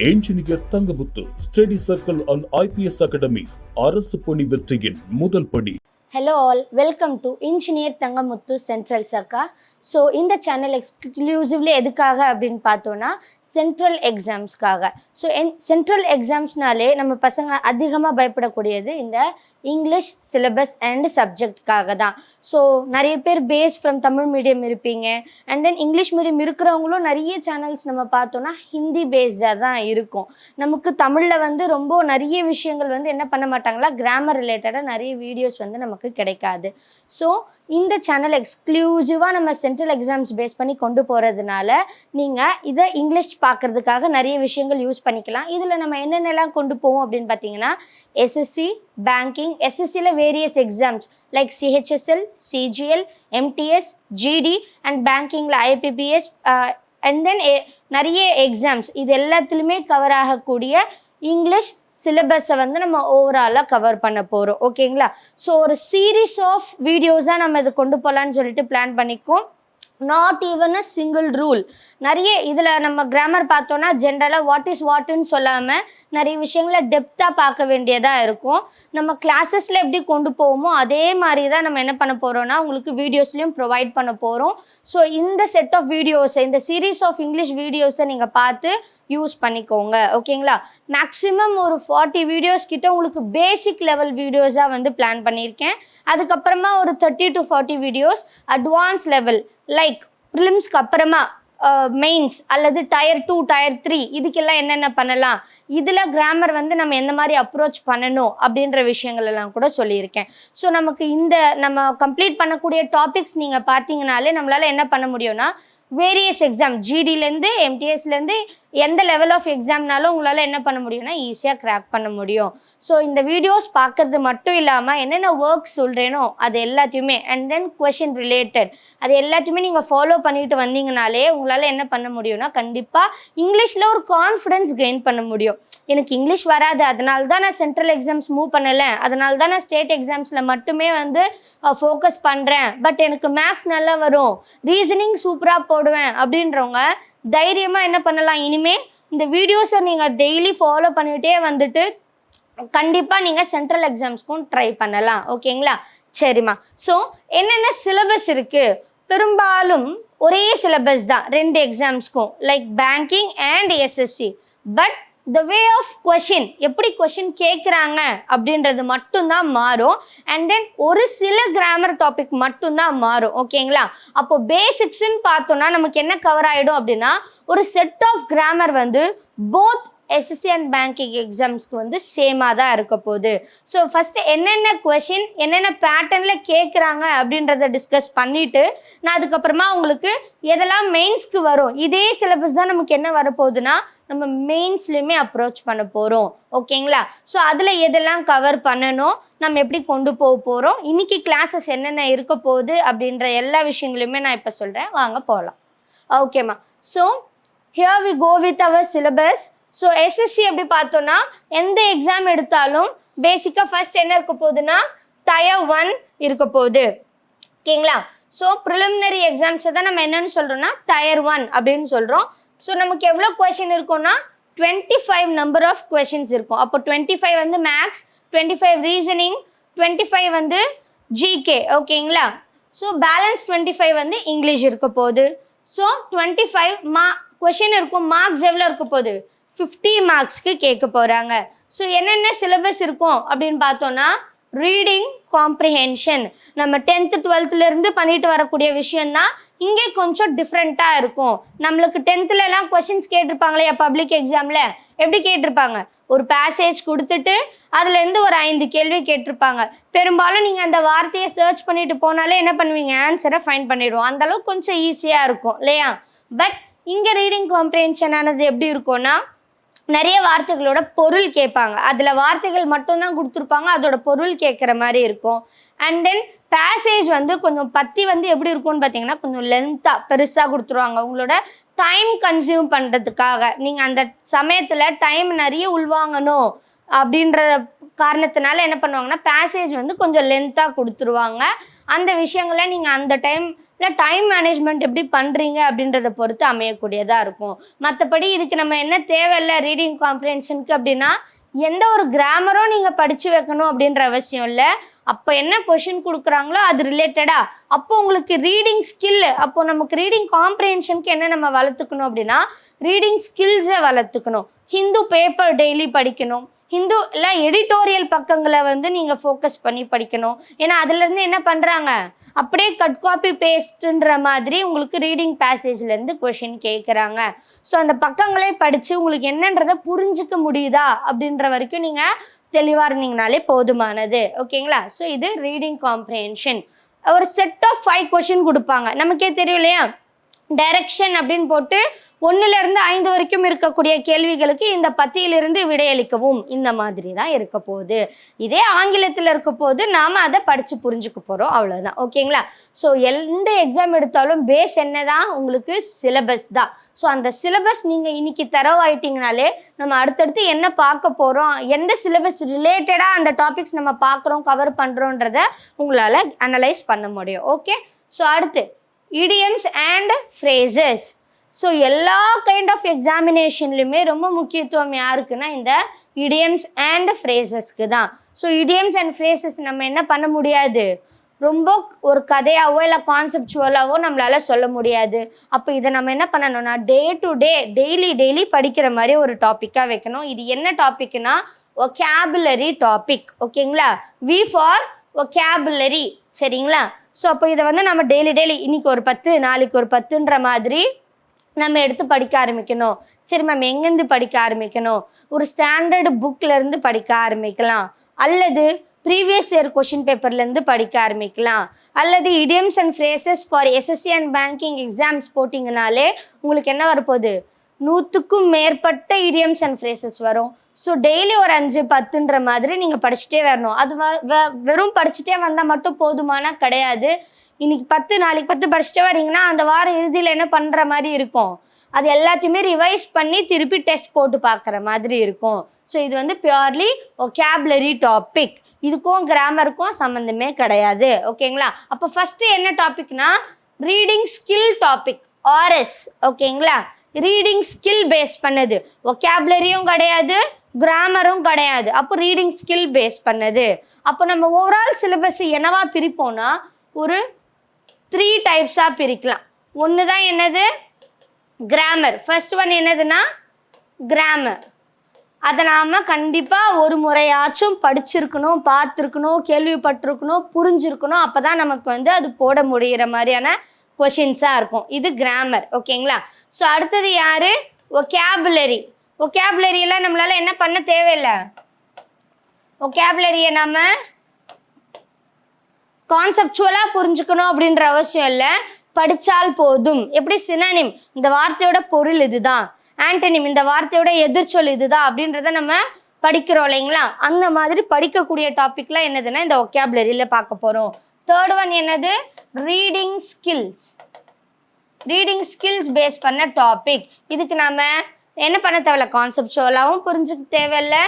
Engineer Thangamuthu study circle and IPS academy அரசு பணி வெற்றியின் முதல் படி. Hello all, welcome to Engineer Thangamuthu Central Circle. So இந்த சேனல் எக்ஸ்க்ளூசிவ்லி எதுக்காக அப்படின்னு பார்த்தோன்னா சென்ட்ரல் எக்ஸாம்ஸ்க்காக. ஸோ சென்ட்ரல் எக்ஸாம்ஸ்னாலே நம்ம பசங்க அதிகமாக பயப்படக்கூடியது இந்த இங்கிலீஷ் சிலபஸ் அண்ட் சப்ஜெக்ட்காக தான். ஸோ நிறைய பேர் பேஸ் ஃப்ரம் தமிழ் மீடியம் இருப்பீங்க, அண்ட் தென் இங்கிலீஷ் மீடியம் இருக்கிறவங்களும் நிறைய சேனல்ஸ் நம்ம பார்த்தோன்னா ஹிந்தி பேஸ்டாக தான் இருக்கும். நமக்கு தமிழில் வந்து ரொம்ப நிறைய விஷயங்கள் வந்து என்ன பண்ண மாட்டாங்களா, கிராமர் ரிலேட்டடாக நிறைய வீடியோஸ் வந்து நமக்கு கிடைக்காது. ஸோ இந்த சேனல் எக்ஸ்க்ளூசிவாக நம்ம சென்ட்ரல் எக்ஸாம்ஸ் பேஸ் பண்ணி கொண்டு போகிறதுனால நீங்கள் இதை இங்கிலீஷ் பார்க்குறதுக்காக நிறைய விஷயங்கள் யூஸ் பண்ணிக்கலாம். இதில் நம்ம என்னென்னலாம் கொண்டு போவோம் அப்படின்னு பார்த்தீங்கன்னா எஸ்எஸ்சி, பேங்கிங், எஸ்எஸ்சியில் various exams like CHSL, CGL, MTS, GD and பேங்கிங்கில் IPPS அண்ட் தென் நிறைய எக்ஸாம்ஸ் இது எல்லாத்துலேயுமே கவர் ஆகக்கூடிய இங்கிலீஷ் சிலபஸை வந்து நம்ம ஓவராலாக கவர் பண்ண போகிறோம். ஓகேங்களா? ஸோ ஒரு சீரீஸ் ஆஃப் வீடியோஸாக நம்ம இதை கொண்டு போகலான்னு சொல்லிட்டு பிளான் பண்ணிக்கோம். Not even a single rule. நிறைய இதில் நம்ம கிராமர் பார்த்தோன்னா ஜென்ரலாக வாட் இஸ் வாட்டுன்னு சொல்லாமல் நிறைய விஷயங்களை டெப்த்தாக பார்க்க வேண்டியதாக இருக்கும். நம்ம கிளாஸஸில் எப்படி கொண்டு போவோமோ அதே மாதிரி தான் நம்ம என்ன பண்ண போகிறோம்னா உங்களுக்கு வீடியோஸ்லையும் ப்ரொவைட் பண்ண போகிறோம். ஸோ இந்த செட் ஆஃப் வீடியோஸை, இந்த சீரீஸ் ஆஃப் இங்கிலீஷ் வீடியோஸை நீங்கள் பார்த்து யூஸ் பண்ணிக்கோங்க. ஓகேங்களா? மேக்ஸிமம் ஒரு 40 வீடியோஸ் கிட்ட உங்களுக்கு பேசிக் லெவல் வீடியோஸாக வந்து பிளான் பண்ணியிருக்கேன். அதுக்கப்புறமா ஒரு 30 to 40 videos advance level like ப்ரிலிம்ஸ்க்கு அப்புறமா மெயின்ஸ் அல்லது Tier 2, Tier 3 இதுக்கெல்லாம் என்னென்ன பண்ணலாம், இதில் கிராமர் வந்து நம்ம எந்த மாதிரி அப்ரோச் பண்ணணும் அப்படின்ற விஷயங்கள் எல்லாம் கூட சொல்லியிருக்கேன். ஸோ நமக்கு இந்த நம்ம கம்ப்ளீட் பண்ணக்கூடிய டாபிக்ஸ் நீங்கள் பார்த்தீங்கனாலே நம்மளால் என்ன பண்ண முடியும்னா வேரியஸ் எக்ஸாம் GDலேருந்து MTSலேருந்து எந்த லெவல் ஆஃப் எக்ஸாம்னாலும் உங்களால் என்ன பண்ண முடியும்னா ஈஸியாக கிராக் பண்ண முடியும். ஸோ இந்த வீடியோஸ் பார்க்கறது மட்டும் இல்லாமல் என்னென்ன ஒர்க் சொல்கிறேனோ அது எல்லாத்தையுமே அண்ட் தென் கொஷின் ரிலேட்டட் அது எல்லாத்தையுமே நீங்கள் ஃபாலோ பண்ணிட்டு வந்தீங்கனாலே உங்களால் என்ன பண்ண முடியும்னா கண்டிப்பாக இங்கிலீஷில் ஒரு கான்ஃபிடென்ஸ் கெயின் பண்ண முடியும். எனக்கு இங்கிலீஷ் வராது, அதனால தான் நான் சென்ட்ரல் எக்ஸாம்ஸ் மூவ் பண்ணலை, அதனால தான் நான் ஸ்டேட் எக்ஸாம்ஸில் மட்டுமே வந்து ஃபோக்கஸ் பண்ணுறேன், பட் எனக்கு மேக்ஸ் நல்லா வரும், ரீசனிங் சூப்பராக போடுவேன் அப்படின்றவங்க தைரியமாக என்ன பண்ணலாம், இனிமேல் இந்த வீடியோஸை நீங்கள் டெய்லி ஃபாலோ பண்ணிகிட்டே வந்துட்டு கண்டிப்பாக நீங்கள் சென்ட்ரல் எக்ஸாம்ஸ்க்கும் ட்ரை பண்ணலாம். ஓகேங்களா? சரிம்மா. ஸோ என்னென்ன சிலபஸ் இருக்குது, பெரும்பாலும் ஒரே சிலபஸ் தான் 2 எக்ஸாம்ஸ்க்கும் like banking and SSC. But the way of question, எப்படி கொஷின் கேட்குறாங்க அப்படின்றது மட்டும்தான் மாறும். அண்ட் தென் ஒரு சில கிராமர் டாபிக் மட்டும்தான் மாறும். ஓகேங்களா? அப்போ பேசிக்ஸ்ன்னு பார்த்தோன்னா நமக்கு என்ன கவர் ஆகிடும் அப்படின்னா ஒரு செட் ஆஃப் கிராமர் வந்து போத் SSC அண்ட் பேங்கிங் எக்ஸாம்ஸ்க்கு வந்து சேமாக தான் இருக்க போகுது. ஸோ ஃபஸ்ட்டு என்னென்ன கொஷின் என்னென்ன பேட்டர்னில் கேட்குறாங்க அப்படின்றத டிஸ்கஸ் பண்ணிவிட்டு நான் அதுக்கப்புறமா உங்களுக்கு எதெல்லாம் மெயின்ஸ்க்கு வரும், இதே சிலபஸ் தான் நமக்கு என்ன வரப்போகுதுன்னா நம்ம மெயின்ஸ்லையுமே அப்ரோச் பண்ண போகிறோம். ஓகேங்களா? ஸோ அதில் எதெல்லாம் கவர் பண்ணணும், நம்ம எப்படி கொண்டு போக போகிறோம், இன்றைக்கி கிளாஸஸ் என்னென்ன இருக்க போகுது அப்படின்ற எல்லா விஷயங்களையுமே நான் இப்போ சொல்கிறேன். வாங்க போகலாம். ஓகேம்மா. So here we go with our syllabus. So SSC எப்படி பார்த்தோன்னா எந்த எக்ஸாம் எடுத்தாலும் பேசிக்காக ஃபர்ஸ்ட் என்ன இருக்க போகுதுன்னா Tier 1 இருக்க போகுது. ஓகேங்களா? ஸோ ப்ரிலிமினரி எக்ஸாம்ஸை தான் நம்ம என்னன்னு சொல்கிறோம்னா Tier 1 அப்படின்னு சொல்கிறோம். ஸோ நமக்கு எவ்வளோ கொஷின் இருக்கும்னா 25 நம்பர் ஆஃப் கொஷின்ஸ் இருக்கும். அப்போ 25 வந்து மேக்ஸ், 25 ரீசனிங், 25 வந்து GK. ஓகேங்களா? ஸோ பேலன்ஸ் 25 வந்து இங்கிலீஷ் இருக்க போகுது. ஸோ 25 கொஷின் இருக்கும். மார்க்ஸ் எவ்வளோ இருக்க போகுது, 50 மார்க்ஸ்க்கு கேட்க போகிறாங்க. ஸோ என்னென்ன சிலபஸ் இருக்கும் அப்படின்னு பார்த்தோன்னா ரீடிங் காம்ப்ரிஹென்ஷன் நம்ம 10th 12th பண்ணிட்டு வரக்கூடிய விஷயந்தான் இங்கே கொஞ்சம் டிஃப்ரெண்ட்டாக இருக்கும். நம்மளுக்கு 10thலலாம் கொஷின்ஸ் கேட்டிருப்பாங்களே பப்ளிக் எக்ஸாமில், எப்படி கேட்டிருப்பாங்க, ஒரு பேசேஜ் கொடுத்துட்டு அதுலேருந்து ஒரு 5 கேள்வி கேட்டிருப்பாங்க. பெரும்பாலும் நீங்கள் அந்த வார்த்தையை சர்ச் பண்ணிட்டு போனாலே என்ன பண்ணுவீங்க, ஆன்சரை ஃபைண்ட் பண்ணிடுவோம். அந்தளவுக்கு கொஞ்சம் ஈஸியாக இருக்கும் இல்லையா? பட் இங்கே ரீடிங் காம்ப்ரிஹென்ஷன் ஆனது எப்படி இருக்கும்னா நிறைய வார்த்தைகளோட பொருள் கேட்பாங்க. அதில் வார்த்தைகள் மட்டும்தான் கொடுத்துருப்பாங்க, அதோட பொருள் கேட்குற மாதிரி இருக்கும். அண்ட் தென் பேசேஜ் வந்து கொஞ்சம் பற்றி வந்து எப்படி இருக்கும்னு பார்த்தீங்கன்னா கொஞ்சம் லென்த்தாக பெருசாக கொடுத்துருவாங்க. உங்களோட டைம் கன்சியூம் பண்ணுறதுக்காக நீங்கள் அந்த சமயத்தில் டைம் நிறைய உள்வாங்கணும் அப்படின்ற காரணத்தினால என்ன பண்ணுவாங்கன்னா பேசேஜ் வந்து கொஞ்சம் லென்த்தாக கொடுத்துருவாங்க. அந்த விஷயங்களை நீங்கள் அந்த டைம் மேனேஜ்மெண்ட் எப்படி பண்ணுறீங்க அப்படின்றத பொறுத்து அமையக்கூடியதாக இருக்கும். மற்றபடி இதுக்கு நம்ம என்ன தேவையில்லை ரீடிங் காம்ப்ரிஹென்ஷனுக்கு அப்படின்னா, எந்த ஒரு கிராமரும் நீங்கள் படித்து வைக்கணும் அப்படின்ற அவசியம் இல்லை. அப்போ என்ன கொஷின் கொடுக்குறாங்களோ அது ரிலேட்டடாக அப்போ உங்களுக்கு ரீடிங் ஸ்கில், அப்போ நமக்கு ரீடிங் காம்ப்ரிஹென்ஷனுக்கு என்ன நம்ம வளர்த்துக்கணும் அப்படின்னா ரீடிங் ஸ்கில்ஸை வளர்த்துக்கணும். ஹிந்து பேப்பர் டெய்லி படிக்கணும். ஹிந்து இல்லை எடிட்டோரியல் பக்கங்களை வந்து நீங்கள் ஃபோக்கஸ் பண்ணி படிக்கணும். ஏன்னா அதுலேருந்து என்ன பண்ணுறாங்க, அப்படியே கட் காப்பி பேஸ்ட்டுன்ற மாதிரி உங்களுக்கு ரீடிங் பேசேஜ்லேருந்து கொஷின் கேட்குறாங்க. ஸோ அந்த பக்கங்களே படித்து உங்களுக்கு என்னன்றதை புரிஞ்சிக்க முடியுதா அப்படின்ற வரைக்கும் நீங்கள் தெளிவாக இருந்தீங்கனாலே போதுமானது. ஓகேங்களா? ஸோ இது ரீடிங் காம்ப்ரிஹென்ஷன். ஒரு செட் ஆஃப் 5 கொஷின் கொடுப்பாங்க. நமக்கே தெரியும் இல்லையா, டைரக்ஷன் அப்படின்னு போட்டு 1லிருந்து 5 வரைக்கும் இருக்கக்கூடிய கேள்விகளுக்கு இந்த பத்தியிலிருந்து விடையளிக்கவும், இந்த மாதிரி தான் இருக்க போகுது. இதே ஆங்கிலத்தில் இருக்க போது நாம் அதை படித்து புரிஞ்சுக்க போகிறோம், அவ்வளோதான். ஓகேங்களா? ஸோ எந்த எக்ஸாம் எடுத்தாலும் பேஸ் என்ன தான், உங்களுக்கு சிலபஸ் தான். ஸோ அந்த சிலபஸ் நீங்கள் இன்னைக்கு தரவாயிட்டீங்கனாலே நம்ம அடுத்தடுத்து என்ன பார்க்க போகிறோம், எந்த சிலபஸ் ரிலேட்டடாக அந்த டாபிக்ஸ் நம்ம பார்க்குறோம் கவர் பண்ணுறோன்றத உங்களால் அனலைஸ் பண்ண முடியும். ஓகே, ஸோ அடுத்து idioms and phrases. ஸோ எல்லா கைண்ட் ஆஃப் எக்ஸாமினேஷன்லையுமே ரொம்ப முக்கியத்துவம் யாருக்குன்னா இந்த idioms and phrasesக்கு தான். ஸோ idioms and phrases நம்ம என்ன பண்ண முடியாது, ரொம்ப ஒரு கதையாவோ இல்லை கான்செப்சுவலாவோ நம்மளால சொல்ல முடியாது. அப்போ இதை நம்ம என்ன பண்ணணும்னா டே டு டே டெய்லி படிக்கிற மாதிரி ஒரு டாப்பிக்காக வைக்கணும். இது என்ன டாபிக்னா vocabulary டாபிக். ஓகேங்களா? V for vocabulary. சரிங்களா? ஸோ அப்போ இதை வந்து நம்ம டெய்லி இன்னைக்கு ஒரு 10 நாளைக்கு ஒரு 10ன்ற மாதிரி நம்ம எடுத்து படிக்க ஆரம்பிக்கணும். சரி மேம், எங்கேருந்து படிக்க ஆரம்பிக்கணும்? ஒரு ஸ்டாண்டர்டு புக்லேருந்து படிக்க ஆரம்பிக்கலாம், அல்லது ப்ரீவியஸ் இயர் கொஷின் பேப்பர்லேருந்து படிக்க ஆரம்பிக்கலாம், அல்லது idioms and phrases for SSC and banking exams போட்டிங்கனாலே உங்களுக்கு என்ன வரப்போகுது, 100க்கும் மேற்பட்ட idioms and phrases வரும். ஸோ டெய்லி ஒரு 5-10ன்ற மாதிரி நீங்கள் படிச்சுட்டே வரணும். அது வெறும் படிச்சுட்டே வந்தால் மட்டும் போதுமானா கிடையாது. இன்னைக்கு 10 நாளைக்கு 10 படிச்சுட்டே வரீங்கன்னா அந்த வார இறுதியில் என்ன பண்ணுற மாதிரி இருக்கும், அது எல்லாத்தையுமே ரிவைஸ் பண்ணி திருப்பி டெஸ்ட் போட்டு பார்க்குற மாதிரி இருக்கும். ஸோ இது வந்து பியூர்லி vocabulary டாபிக். இதுக்கும் கிராமருக்கும் சம்மந்தமே கிடையாது. ஓகேங்களா? அப்போ ஃபஸ்ட்டு என்ன டாபிக்னா ரீடிங் ஸ்கில் டாபிக், RS. ஓகேங்களா? ரீடிங் ஸ்கில் பேஸ் பண்ணது, vocabularyயும் கிடையாது, கிராமரும் கிடையாது. அப்போ ரீடிங் ஸ்கில் பேஸ் பண்ணது. அப்போ நம்ம ஓவரால் சிலபஸ் என்னவா பிரிப்போம்னா ஒரு 3 டைப்ஸாக பிரிக்கலாம். ஒன்று தான் என்னது, கிராமர். ஃபர்ஸ்ட் ஒன் என்னதுன்னா கிராமர். அதை நாம் கண்டிப்பாக ஒரு முறையாச்சும் படிச்சிருக்கணும், பார்த்துருக்கணும், கேள்விப்பட்டிருக்கணும், புரிஞ்சிருக்கணும். அப்போ தான் நமக்கு வந்து அது போட முடிகிற மாதிரியான கொஷின்ஸாக இருக்கும். இது கிராமர். ஓகேங்களா? ஸோ அடுத்தது யார், vocabulary. vocabularyலாம் நம்மளால் என்ன பண்ண தேவையில்லை, vocabularyயை நம்ம கான்செப்சுவலாக புரிஞ்சுக்கணும் அப்படின்ற அவசியம் இல்லை, படித்தால் போதும். எப்படி சினானிம், இந்த வார்த்தையோட பொருள் இதுதான், ஆன்டனிம் இந்த வார்த்தையோட எதிர்ச்சொல் இதுதான் அப்படின்றத நம்ம படிக்கிறோம் இல்லைங்களா? அந்த மாதிரி படிக்கக்கூடிய டாபிக்லாம் என்னதுன்னா இந்த vocabularyல பார்க்க போகிறோம். தேர்ட் ஒன் என்னது, reading skills. Reading skills base பண்ண டாபிக். இதுக்கு நம்ம என்ன பண்ண தேவையில்ல, கான்செப்சுவலாகவும் புரிஞ்சுக்க தேவையில்லை,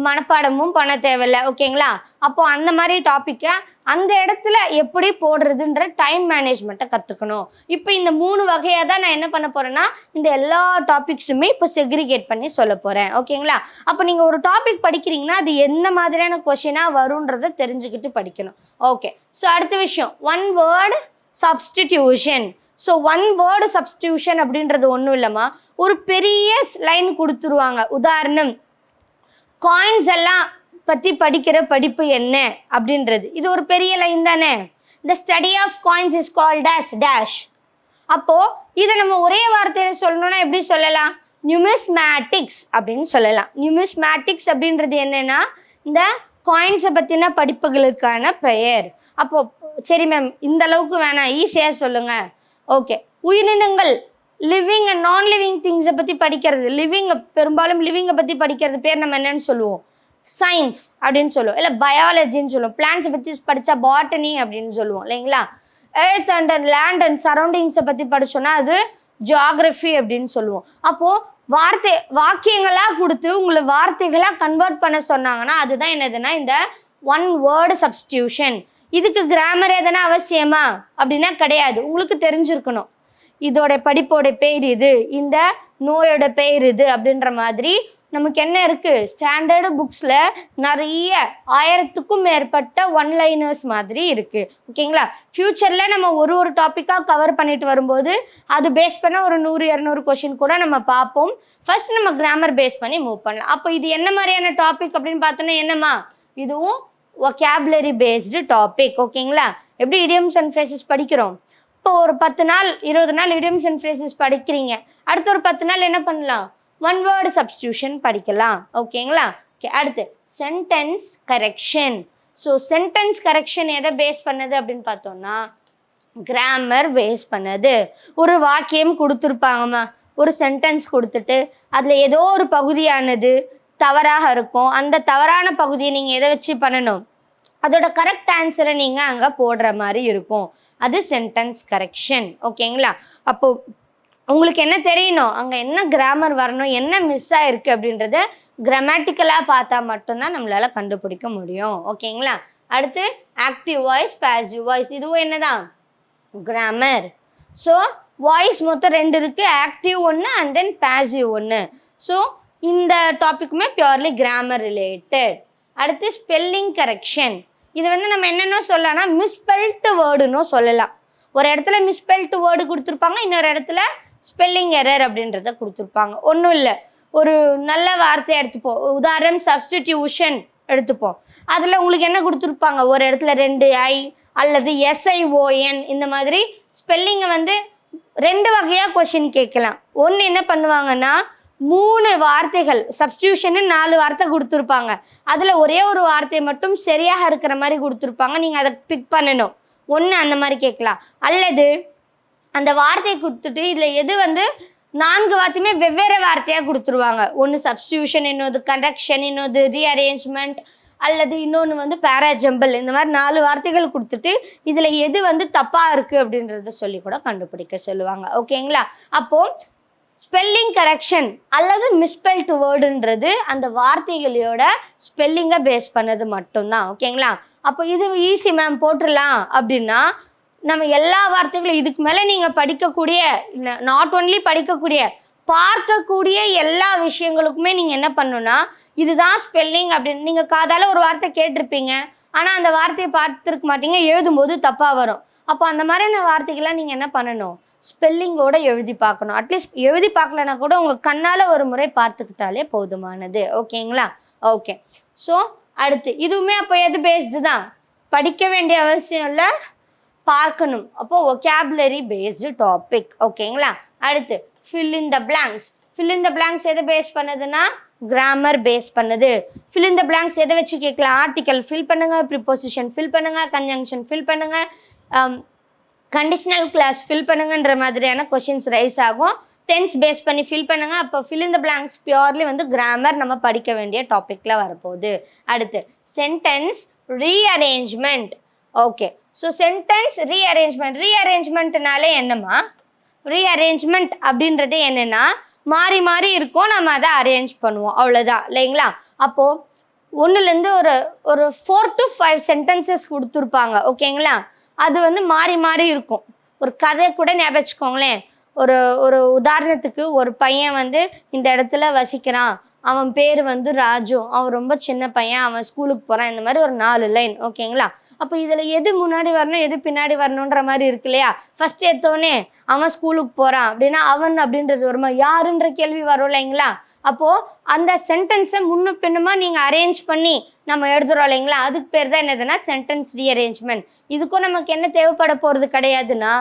மனப்பாடமும் பண்ண தேவையில்லை. ஓகேங்களா? அப்போது அந்த மாதிரி டாப்பிக்கை அந்த இடத்துல எப்படி போடுறதுன்ற டைம் மேனேஜ்மெண்ட்டை கற்றுக்கணும். இப்போ இந்த 3 வகையாக தான் நான் என்ன பண்ண போகிறேன்னா இந்த எல்லா டாபிக்ஸுமே இப்போ செக்ரிகேட் பண்ணி சொல்ல போகிறேன். ஓகேங்களா? அப்போ நீங்கள் ஒரு டாபிக் படிக்கிறீங்கன்னா அது எந்த மாதிரியான கொஷினாக வரும்ன்றதை தெரிஞ்சுக்கிட்டு படிக்கணும். ஓகே, ஸோ அடுத்த விஷயம் one word substitution. So one word substitution அப்படின்றது ஒன்றும் இல்லைம்மா, ஒரு பெரிய லைன் கொடுத்துருவாங்க. உதாரணம், காயின்ஸ் எல்லாம் பற்றி படிக்கிற படிப்பு என்ன அப்படின்றது, இது ஒரு பெரிய லைன் தானே. The study of coins is called as dash. அப்போது இதை நம்ம ஒரே வார்த்தையில் சொல்லணும்னா எப்படி சொல்லலாம், நியூமிஸ்மேட்டிக்ஸ் அப்படின்னு சொல்லலாம். நியூமிஸ்மேட்டிக்ஸ் அப்படின்றது என்னென்னா இந்த காயின்ஸை பற்றின படிப்புகளுக்கான பெயர். அப்போது சரி மேம், இந்த அளவுக்கு வேணாம், ஈஸியாக சொல்லுங்கள். ஓகே, உயிரினங்கள் லிவிங் அண்ட் நான் லிவிங் திங்ஸை பற்றி படிக்கிறது, பெரும்பாலும் லிவிங்கை பற்றி படிக்கிறது பேர் நம்ம என்னன்னு சொல்லுவோம், சயின்ஸ் அப்படின்னு சொல்லுவோம், இல்லை பயாலஜின்னு சொல்லுவோம். பிளான்ஸை பற்றி படித்தா பாட்டனி அப்படின்னு சொல்லுவோம் இல்லைங்களா. எர்த் அண்ட் லேண்ட் அண்ட் சரௌண்டிங்ஸை பற்றி படித்தோன்னா அது ஜியாகிரஃபி அப்படின்னு சொல்லுவோம். அப்போது வாக்கியங்களா கொடுத்து உங்களை வார்த்தைகளா கன்வெர்ட் பண்ண சொன்னாங்கன்னா அதுதான் என்னதுன்னா இந்த ஒன் வேர்டு சப்ஸ்டியூஷன். இதுக்கு கிராமர் எதனா அவசியமா அப்படின்னா கிடையாது. உங்களுக்கு தெரிஞ்சிருக்கணும் இதோட படிப்போட பேர் இது, இந்த நோயோட பேர் இது அப்படின்ற மாதிரி. நமக்கு என்ன இருக்கு, ஸ்டாண்டர்டு புக்ஸ்ல நிறைய 1000க்கும் மேற்பட்ட ஒன்லைனர்ஸ் மாதிரி இருக்கு. ஓகேங்களா? ஃபியூச்சர்ல நம்ம ஒரு டாப்பிக்கா கவர் பண்ணிட்டு வரும்போது அது பேஸ் பண்ண ஒரு 100-200 கொஸ்டின் கூட நம்ம பார்ப்போம். ஃபர்ஸ்ட் நம்ம கிராமர் பேஸ் பண்ணி மூவ் பண்ணலாம். அப்போ இது என்ன மாதிரியான டாபிக் அப்படின்னு பார்த்தோன்னா என்னம்மா, இதுவும் vocabulary பேஸ்டு டாபிக். ஓகேங்களா? எப்படி idioms and phrases படிக்கிறோம், இப்போ ஒரு 10 நாள் 20 நாள் idioms and phrases படிக்கிறீங்க, அடுத்து ஒரு 10 நாள் என்ன பண்ணலாம், ஒன் வேர்டு சப்ஸ்டியூஷன் படிக்கலாம். ஓகேங்களா? ஓகே, அடுத்து sentence correction. So sentence correction எதை பேஸ் பண்ணது அப்படின்னு பார்த்தோம்னா கிராமர் பேஸ் பண்ணது. ஒரு வாக்கியம் கொடுத்துருப்பாங்கம்மா, ஒரு சென்டென்ஸ் கொடுத்துட்டு அதில் ஏதோ ஒரு பகுதியானது தவறாக இருக்கும். அந்த தவறான பகுதியை நீங்கள் எதை வச்சு பண்ணணும், அதோட கரெக்ட் ஆன்சரை நீங்கள் அங்கே போடுற மாதிரி இருக்கும். அது சென்டென்ஸ் கரெக்ஷன். ஓகேங்களா? அப்போ உங்களுக்கு என்ன தெரியணும், அங்கே என்ன கிராமர் வரணும், என்ன மிஸ் ஆயிருக்கு அப்படின்றத கிராமட்டிக்கலாக பார்த்தா மட்டும்தான் நம்மளால கண்டுபிடிக்க முடியும். ஓகேங்களா? அடுத்து ஆக்டிவ் வாய்ஸ், பாசிவ் வாய்ஸ். இதுவும் என்னதான் கிராமர். ஸோ வாய்ஸ் மொத்தம் 2 இருக்குது, ஆக்டிவ் ஒன்று அண்ட் தென் பாசிவ் ஒன்று. ஸோ இந்த டாபிக்குமே பியூர்லி கிராமர் ரிலேட்டட். அடுத்து ஸ்பெல்லிங் கரெக்ஷன். இது வந்து நம்ம என்னென்ன சொல்லலாம்னா மிஸ்பெல்ட் வேர்டுன்னு சொல்லலாம். ஒரு இடத்துல மிஸ்பெல்ட் வேர்டு கொடுத்துருப்பாங்க, இன்னொரு இடத்துல ஸ்பெல்லிங் எரர் அப்படின்றத கொடுத்துருப்பாங்க. ஒன்றும் இல்லை, ஒரு நல்ல வார்த்தையை எடுத்துப்போம். உதாரணம் சப்ஸ்டிடியூஷன் எடுத்துப்போம். அதில் உங்களுக்கு என்ன கொடுத்துருப்பாங்க, ஒரு இடத்துல 2 I அல்லது SION இந்த மாதிரி ஸ்பெல்லிங்கை வந்து 2 வகையாக கொஷின் கேட்கலாம். ஒன்று என்ன பண்ணுவாங்கன்னா 3 வார்த்தைகள் சப்ஸ்டியூஷன் 4 வார்த்தை கொடுத்துருப்பாங்க, அதில் ஒரே ஒரு வார்த்தை மட்டும் சரியாக இருக்கிற மாதிரி கொடுத்துருப்பாங்க, நீங்கள் அதை பிக் பண்ணணும். ஒன்று அந்த மாதிரி கேட்கலாம். அல்லது அந்த வார்த்தையை கொடுத்துட்டு இதில் எது வந்து 4 வார்த்தையுமே வெவ்வேறு வார்த்தையாக கொடுத்துருவாங்க. ஒன்று சப்ஸ்டியூஷன், இன்னொரு கண்டக்ஷன், இன்னொரு ரீஅரேஞ்ச்மெண்ட், அல்லது இன்னொன்று வந்து பேராஜம்பிள். இந்த மாதிரி 4 வார்த்தைகள் கொடுத்துட்டு இதில் எது வந்து தப்பாக இருக்குது அப்படின்றத சொல்லி கூட கண்டுபிடிக்க சொல்லுவாங்க. ஓகேங்களா? அப்போது ஸ்பெல்லிங் கரெக்ஷன் அல்லது மிஸ்பெல்ட் வேர்டுன்றது அந்த வார்த்தைகளோட ஸ்பெல்லிங்கை பேஸ் பண்ணது மட்டும்தான். ஓகேங்களா? அப்போ இது ஈஸி மேம் போட்டுடலாம் அப்படின்னா நம்ம எல்லா வார்த்தைகளும் இதுக்கு மேலே நீங்கள் படிக்கக்கூடிய, நாட் ஒன்லி படிக்கக்கூடிய, பார்க்கக்கூடிய எல்லா விஷயங்களுக்குமே நீங்கள் என்ன பண்ணணும்னா இதுதான் ஸ்பெல்லிங் அப்படின்னு நீங்கள் காதால் ஒரு வார்த்தை கேட்டிருப்பீங்க, ஆனால் அந்த வார்த்தையை பார்த்துருக்க மாட்டீங்க, எழுதும்போது தப்பாக வரும். அப்போ அந்த மாதிரியான வார்த்தைகள்லாம் நீங்கள் என்ன பண்ணணும், ஸ்பெல்லிங்கோட எழுதி பார்க்கணும். அட்லீஸ்ட் எழுதி பார்க்கலன்னா கூட உங்கள் கண்ணால் ஒரு முறை பார்த்துக்கிட்டாலே போதுமானது. ஓகேங்களா? ஓகே. ஸோ அடுத்து இதுவுமே அப்போ எது பேஸ்டு தான், படிக்க வேண்டிய அவசியம் இல்லை, பார்க்கணும். அப்போ vocabulary பேஸ்டு டாபிக். ஓகேங்களா? அடுத்து fill in the blanks. fill in the blanks எதை பேஸ் பண்ணதுன்னா கிராமர் பேஸ் பண்ணுது. fill in the blanks எதை வச்சு கேட்கலாம், ஆர்டிக்கல் ஃபில் பண்ணுங்க, ப்ரிப்போசிஷன் ஃபில் பண்ணுங்க, கன்ஜங்ஷன் ஃபில் பண்ணுங்க, கண்டிஷனல் கிளாஸ் ஃபில் பண்ணுங்கன்ற மாதிரியான கொஷின்ஸ் ரைஸ் ஆகும். டென்ஸ் பேஸ் பண்ணி ஃபில் பண்ணுங்க. அப்போ fill in the blanks purely வந்து கிராமர் நம்ம படிக்க வேண்டிய டாப்பிக்கில் வரப்போகுது. அடுத்து sentence rearrangement. Okay. So sentence ரீஅரேஞ்ச்மெண்ட்னாலே என்னம்மா, ரீஅரேஞ்ச்மெண்ட் அப்படின்றது என்னென்னா மாறி மாறி இருக்கும், நம்ம அதை அரேஞ்ச் பண்ணுவோம், அவ்வளோதான் இல்லைங்களா? அப்போது ஒன்றுலேருந்து ஒரு 4 to 5 சென்டென்சஸ் கொடுத்துருப்பாங்க. ஓகேங்களா? அது வந்து மாறி மாறி இருக்கும். ஒரு கதை கூட ஞாபகம் வச்சுக்கோங்களேன். ஒரு உதாரணத்துக்கு ஒரு பையன் வந்து இந்த இடத்துல வசிக்கிறான், அவன் பேர் வந்து ராஜு, அவன் ரொம்ப சின்ன பையன், அவன் ஸ்கூலுக்கு போகிறான், இந்த மாதிரி ஒரு 4 லைன். ஓகேங்களா? அப்போ இதில் எது முன்னாடி வரணும் எது பின்னாடி வரணுன்ற மாதிரி இருக்கு இல்லையா? ஃபர்ஸ்ட் எடுத்தோடனே அவன் ஸ்கூலுக்கு போகிறான் அப்படின்னா அவன் அப்படின்றது வருமா, யாருன்ற கேள்வி வரும் இல்லைங்களா? அப்போது அந்த சென்டென்ஸை முன்ன பின்னுமா நீங்கள் அரேஞ்ச் பண்ணி நம்ம எழுதுகிறோம் இல்லைங்களா? அதுக்கு பேர் தான் என்னதுன்னா சென்டென்ஸ் ரீஅரேஞ்ச்மெண்ட். இதுக்கும் நமக்கு என்ன தேவைப்பட போகிறது கிடையாதுன்னா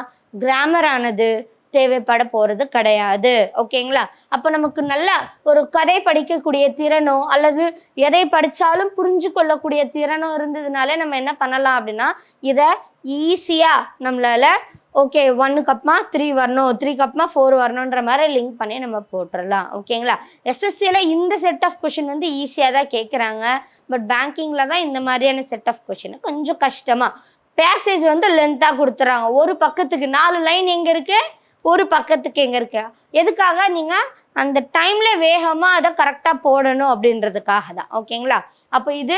கிராமர் ஆனது தேவைப்பட போகிறது கிடையாது. ஓகேங்களா? அப்போ நமக்கு நல்லா ஒரு கதை படிக்கக்கூடிய திறனோ அல்லது எதை படித்தாலும் புரிஞ்சு கொள்ளக்கூடிய திறனோ இருந்ததுனாலே நம்ம என்ன பண்ணலாம் அப்படின்னா இதை ஈஸியாக நம்மளால் ஓகே 1 கப்மா 3 வரணும், 3 கப்மா 4 வரணுன்ற மாதிரி லிங்க் பண்ணி நம்ம போட்டுடலாம். ஓகேங்களா? எஸ்எஸ்சியில் இந்த செட் ஆஃப் கொஷின் வந்து ஈஸியாக தான் கேட்குறாங்க. பட் பேங்கிங்கில் தான் இந்த மாதிரியான செட் ஆஃப் கொஷின் கொஞ்சம் கஷ்டமாக, பேசேஜ் வந்து லென்த்தாக கொடுத்துறாங்க. ஒரு பக்கத்துக்கு 4 லைன் எங்கே இருக்குது, ஒரு பக்கத்துக்கு எங்கே இருக்கு, எதுக்காக நீங்கள் அந்த டைமில் வேகமாக அதை கரெக்டாக போடணும் அப்படின்றதுக்காக தான். ஓகேங்களா? அப்போ இது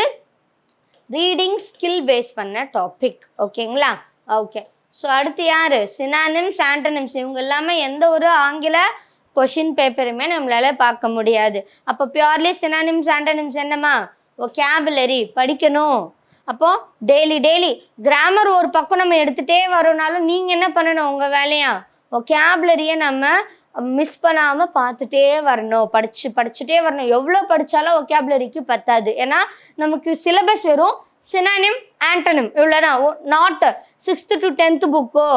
ரீடிங் ஸ்கில் பேஸ் பண்ண டாபிக். ஓகேங்களா? ஓகே. ஸோ அடுத்து யார்? Synonyms, antonyms. இவங்க இல்லாமல் எந்த ஒரு ஆங்கில கொஷின் பேப்பருமே நம்மளால பார்க்க முடியாது. அப்போ பியூர்லி சினானிம்ஸ், ஆண்டனிம்ஸ் என்னம்மா? ஒகேபுலரி படிக்கணும். அப்போது டெய்லி கிராமர் ஒரு பக்கம் நம்ம எடுத்துகிட்டே வரோனாலும் நீங்கள் என்ன பண்ணணும்? உங்கள் வேலையா ஒகேபுலரியை நம்ம மிஸ் பண்ணாமல் பார்த்துட்டே வரணும், படிச்சுட்டே வரணும். எவ்வளோ படித்தாலும் ஒகேபுலரிக்கு பத்தாது. ஏன்னா நமக்கு சிலபஸ் வெறும் சினானிம், ஆண்டனிம் இவ்வளோதான். நாட் 6th to 10th புக்கோ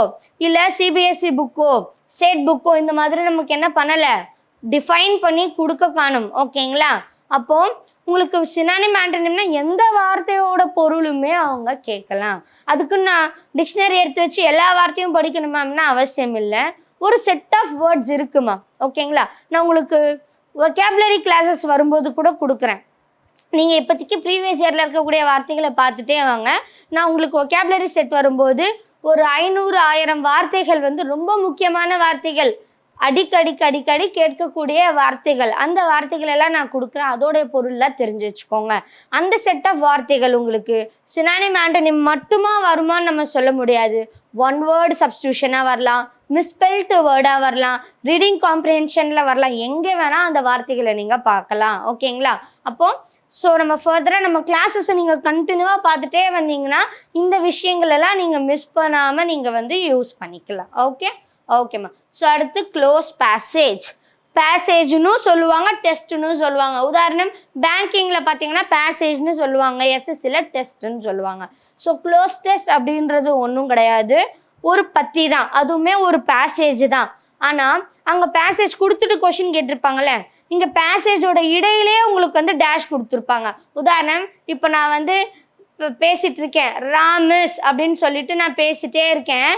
இல்லை சிபிஎஸ்சி புக்கோ ஸ்டேட் புக்கோ இந்த மாதிரி நமக்கு என்ன பண்ணலை, டிஃபைன் பண்ணி கொடுக்க காணும். ஓகேங்களா? அப்போது உங்களுக்கு சினானிம், ஆண்டனிம்னா எந்த வார்த்தையோட பொருளுமே அவங்க கேட்கலாம். அதுக்கு நான் டிக்ஷனரி எடுத்து வச்சு எல்லா வார்த்தையும் படிக்கணுமாம்னா அவசியம் இல்லை. ஒரு செட் ஆஃப் வேர்ட்ஸ் இருக்குமா? ஓகேங்களா? நான் உங்களுக்கு ஒகேபுலரி கிளாஸஸ் வரும்போது கூட கொடுக்குறேன். நீங்கள் இப்போதைக்கு ப்ரீவியஸ் இயரில் இருக்கக்கூடிய வார்த்தைகளை பார்த்துட்டே வாங்க. நான் உங்களுக்கு ஒகேபுலரி செட் வரும்போது ஒரு 500-1000 வார்த்தைகள் வந்து ரொம்ப முக்கியமான வார்த்தைகள், அடிக்கடி கேட்கக்கூடிய வார்த்தைகள், அந்த வார்த்தைகள் எல்லாம் நான் கொடுக்குறேன். அதோடைய பொருள்லாம் தெரிஞ்சு வச்சுக்கோங்க. அந்த செட் ஆஃப் வார்த்தைகள் உங்களுக்கு சினானிம், ஆண்டனிம் மட்டுமா வருமானு நம்ம சொல்ல முடியாது. ஒன் வேர்டு சப்ஸ்டியூஷனாக வரலாம், மிஸ்பெல்டு வேர்டாக வரலாம், ரீடிங் காம்ப்ரிஹென்ஷனில் வரலாம். எங்கே வேணால் அந்த வார்த்தைகளை நீங்கள் பார்க்கலாம். ஓகேங்களா? அப்போது ஸோ நம்ம ஃபர்தராக நம்ம கிளாஸஸை நீங்கள் கண்டினியூவாக பார்த்துட்டே வந்தீங்கன்னா இந்த விஷயங்களெல்லாம் நீங்கள் மிஸ் பண்ணாமல் நீங்கள் வந்து யூஸ் பண்ணிக்கலாம். ஓகேம்மா. ஸோ அடுத்து க்ளோஸ் பேசேஜ்னு சொல்லுவாங்க, டெஸ்ட்டுன்னு சொல்லுவாங்க. உதாரணம் பேங்கிங்கில் பார்த்தீங்கன்னா பேசேஜ்னு சொல்லுவாங்க, எஸ்எஸ்சியில் டெஸ்ட்டுன்னு சொல்லுவாங்க. ஸோ க்ளோஸ் டெஸ்ட் அப்படின்றது ஒன்றும் கிடையாது, ஒரு பத்தி தான், அதுவுமே ஒரு பேசேஜ் தான். ஆனால் அங்கே பேசேஜ் கொடுத்துட்டு கொஷின் கேட்டிருப்பாங்கல்ல, இங்கே பேசேஜோட இடையிலே உங்களுக்கு வந்து டேஷ் கொடுத்துருப்பாங்க. உதாரணம் இப்போ நான் வந்து பேசிகிட்டு இருக்கேன், ராமிஸ் அப்படின்னு சொல்லிட்டு நான் பேசிகிட்டே இருக்கேன்.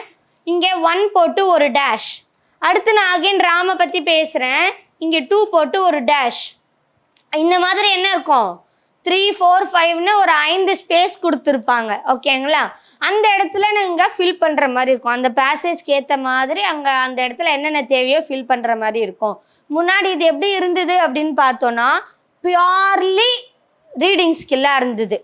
இங்கே 1 போட்டு ஒரு டேஷ். அடுத்து நான் அகைன் ராமை பற்றி பேசுகிறேன், இங்கே 2 போட்டு ஒரு டேஷ். இந்த மாதிரி என்ன இருக்கும்? 3, 4, 5ன்னு ஒரு 5 ஸ்பேஸ் கொடுத்துருப்பாங்க. ஓகேங்களா? அந்த இடத்துல நீங்கள் ஃபில் பண்ணுற மாதிரி இருக்கும். அந்த பேசேஜ்க்கு ஏற்ற மாதிரி அங்கே அந்த இடத்துல என்னென்ன தேவையோ ஃபில் பண்ணுற மாதிரி இருக்கும். முன்னாடி இது எப்படி இருந்தது அப்படின்னு பார்த்தோன்னா பியூர்லி ரீடிங் ஸ்கில்லாக இருந்தது.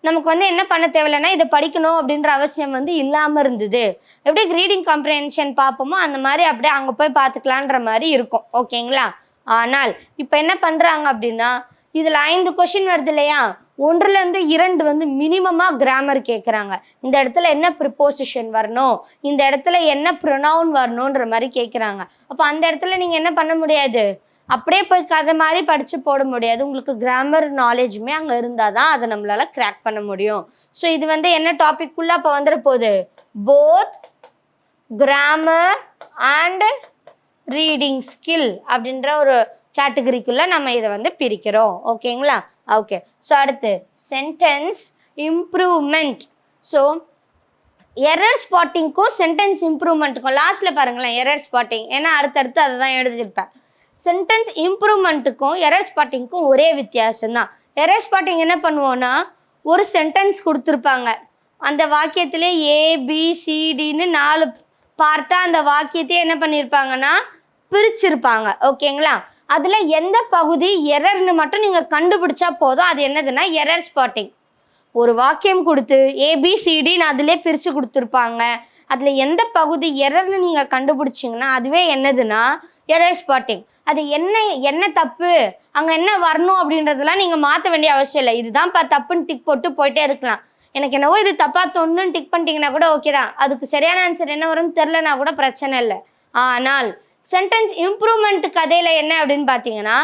நமக்கு வந்து என்ன பண்ண தேவையில்லைன்னா இதை படிக்கணும் அப்படின்ற அவசியம் வந்து இல்லாமல் இருந்தது. எப்படி ரீடிங் காம்ப்ரிஹென்ஷன் பார்ப்போமோ அந்த மாதிரி அப்படியே அங்கே போய் பார்த்துக்கலான்ற மாதிரி இருக்கும். ஓகேங்களா? ஆனால் இப்போ என்ன பண்ணுறாங்க அப்படின்னா இதில் 5 கொஷின் வருது இல்லையா, 1லேருந்து 2 வந்து மினிமமாக கிராமர் கேட்குறாங்க. இந்த இடத்துல என்ன ப்ரிப்போசிஷன் வரணும், இந்த இடத்துல என்ன ப்ரொனவுன் வரணுன்ற மாதிரி கேட்குறாங்க. அப்போ அந்த இடத்துல நீங்கள் என்ன பண்ண முடியாது, அப்படியே போய் கதை மாதிரி படித்து போட முடியாது. உங்களுக்கு கிராமர் நாலேஜுமே அங்கே இருந்தால் தான் அதை நம்மளால் கிராக் பண்ண முடியும். ஸோ இது வந்து என்ன டாபிக்குள்ளே அப்போ வந்துட போகுது, both grammar and reading skill அப்படின்ற ஒரு கேட்டகரிக்குள்ளே நம்ம இதை வந்து பிரிக்கிறோம். ஓகேங்களா? ஓகே. ஸோ அடுத்து சென்டென்ஸ் இம்ப்ரூவ்மெண்ட். ஸோ எரர் ஸ்பாட்டிங்க்கும் சென்டென்ஸ் இம்ப்ரூவ்மெண்ட்டுக்கும் லாஸ்ட்டில் பாருங்களேன், எரர் ஸ்பாட்டிங், ஏன்னா அடுத்தடுத்து அதை தான் எழுதியிருப்பேன். சென்டென்ஸ் இம்ப்ரூவ்மெண்ட்டுக்கும் எரர் ஸ்பாட்டிங்க்கும் ஒரே வித்தியாசம் தான். எரர் ஸ்பாட்டிங் என்ன பண்ணுவோன்னா ஒரு சென்டென்ஸ் கொடுத்துருப்பாங்க, அந்த வாக்கியத்திலே ABCDன்னு 4 பார்ட்டாக அந்த வாக்கியத்தையே என்ன பண்ணியிருப்பாங்கன்னா பிரிச்சிருப்பாங்க. ஓகேங்களா? அதில் எந்த பகுதி எரர்னு மட்டும் நீங்கள் கண்டுபிடிச்சா போதும், அது என்னதுன்னா எரர் ஸ்பாட்டிங். ஒரு வாக்கியம் கொடுத்து ABCDன்னு அதிலே பிரித்து கொடுத்துருப்பாங்க, அதில் எந்த பகுதி எரர்னு நீங்கள் கண்டுபிடிச்சிங்கன்னா அதுவே என்னதுன்னா எரர் ஸ்பாட்டிங். அது என்ன தப்பு, அங்கே என்ன வரணும் அப்படின்றதெல்லாம் நீங்கள் மாற்ற வேண்டிய அவசியம் இல்லை. இதுதான் தப்புன்னு டிக் போட்டு போயிட்டே இருக்கலாம். எனக்கு என்னவோ இது தப்பாக தோணுன்னு டிக் பண்ணிட்டீங்கன்னா கூட ஓகே தான், அதுக்கு சரியான ஆன்சர் என்ன வரும்னு தெரிலனா கூட பிரச்சனை இல்லை. ஆனால் சென்டென்ஸ் இம்ப்ரூவ்மெண்ட் கதையில் என்ன அப்படின்னு பார்த்தீங்கன்னா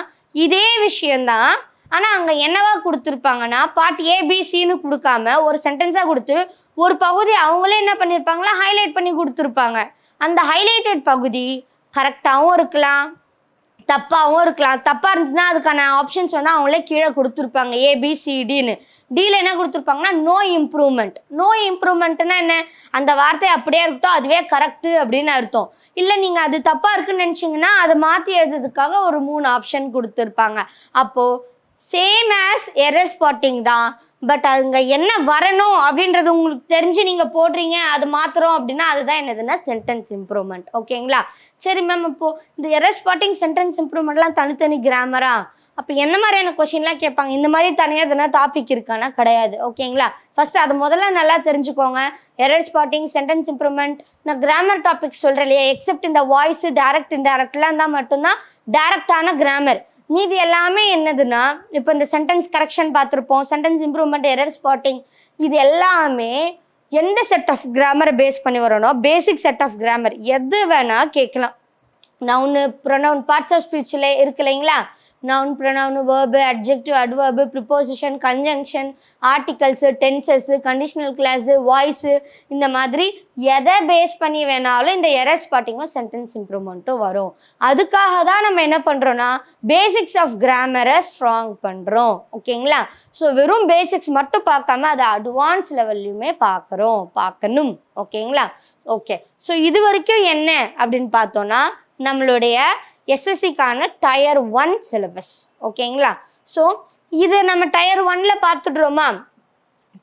இதே விஷயந்தான், ஆனால் அங்கே என்னவா கொடுத்துருப்பாங்கன்னா பார்ட் ABCன்னு கொடுக்காம ஒரு சென்டென்ஸாக கொடுத்து ஒரு பகுதி அவங்களே என்ன பண்ணியிருப்பாங்களா ஹைலைட் பண்ணி கொடுத்துருப்பாங்க. அந்த ஹைலைட்டட் பகுதி கரெக்டாகவும் இருக்கலாம், தப்பாகவும் இருக்கலாம். தப்பாக இருந்ததுன்னா அதுக்கான ஆப்ஷன்ஸ் வந்து அவங்களே கீழே கொடுத்துருப்பாங்க ABCDன்னு. டியில் என்ன கொடுத்துருப்பாங்கன்னா நோ இம்ப்ரூவ்மெண்ட். நோ இம்ப்ரூவ்மெண்ட்னா என்ன, அந்த வார்த்தை அப்படியே இருக்கட்டும், அதுவே கரெக்டு அப்படின்னு அர்த்தம். இல்லை நீங்கள் அது தப்பாக இருக்குன்னு நினச்சிங்கன்னா அதை மாற்றி எழுதுறதுக்காக ஒரு 3 ஆப்ஷன் கொடுத்துருப்பாங்க. அப்போது சேம் ஆஸ் எரர் ஸ்பாட்டிங் தான். பட் அங்கே என்ன வரணும் அப்படின்றது உங்களுக்கு தெரிஞ்சு நீங்கள் போடுறீங்க, அது மாத்திரம் அப்படின்னா அதுதான் என்னதுன்னா சென்டென்ஸ் இம்ப்ரூவ்மெண்ட். ஓகேங்களா? சரி மேம், இப்போது இந்த எரர் ஸ்பாட்டிங் சென்டென்ஸ் இம்ப்ரூவ்மெண்ட்லாம் தனித்தனி கிராமரா? அப்போ என்ன மாதிரியான கொஷின்லாம் கேட்பாங்க? இந்த மாதிரி தனியாக எதுனா டாபிக் இருக்கானா? கிடையாது. ஓகேங்களா? ஃபர்ஸ்ட் அது முதல்ல நல்லா தெரிஞ்சுக்கோங்க. எரர் ஸ்பாட்டிங், சென்டென்ஸ் இம்ப்ரூவ்மெண்ட், நான் கிராமர் டாபிக் சொல்கிறேன் இல்லையா, எக்ஸப்ட் இந்த வாய்ஸ், டைரக்ட், இன்டைரக்ட்லாம் இருந்தால் மட்டும்தான் டைரக்டான கிராமர். மீதி எல்லாமே என்னதுன்னா, இப்போ இந்த சென்டென்ஸ் கரெக்ஷன் பார்த்துருப்போம், சென்டென்ஸ் இம்ப்ரூவ்மெண்ட், எரர் ஸ்பாட்டிங், இது எல்லாமே எந்த செட் ஆஃப் கிராமரை பேஸ் பண்ணி வரணும்? Basic set of grammar. எது வேணால் கேட்கலாம். நவுனு, ப்ரொனவுன், பார்ட்ஸ் ஆஃப் ஸ்பீச்சில் இருக்கு இல்லைங்களா? Noun, pronoun, verb, adjective, adverb, preposition, conjunction, articles, tenses, conditional clause, voice, இந்த மாதிரி எதை பேஸ் பண்ணி வேணாலும் இந்த எரர் ஸ்பாட்டிங்கும் சென்டென்ஸ் இம்ப்ரூவ்மெண்ட்டும் வரும். அதுக்காக தான் நம்ம என்ன பண்ணுறோன்னா பேசிக்ஸ் ஆஃப் கிராமரை ஸ்ட்ராங் பண்ணுறோம். ஓகேங்களா? ஸோ வெறும் பேசிக்ஸ் மட்டும் பார்க்காம அதை அட்வான்ஸ் லெவல்லையுமே பார்க்கணும். ஓகேங்களா? ஓகே. ஸோ இது வரைக்கும் என்ன அப்படின்னு பார்த்தோன்னா நம்மளுடைய எஸ்எஸ்சிக்கான டயர் 1 சிலபஸ். ஓகேங்களா? ஸோ இது நம்ம டயர் 1ல் பார்த்துடுறோமா?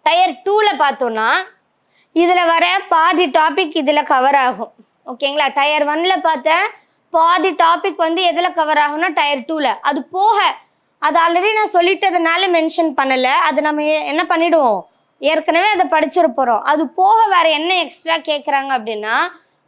டயர் 2ல் பார்த்தோன்னா இதில் வர பாதி டாபிக் இதில் கவர் ஆகும். ஓகேங்களா? டயர் 1ல் பார்த்த பாதி டாபிக் வந்து எதில் கவர் ஆகும்னா டயர் 2ல். அது போக அது ஆல்ரெடி நான் சொல்லிட்டதுனால மென்ஷன் பண்ணலை. அது நம்ம என்ன பண்ணிவிடுவோம், ஏற்கனவே அதை படிச்சிருப்போம். அது போக வேறு என்ன எக்ஸ்ட்ரா கேட்குறாங்க அப்படின்னா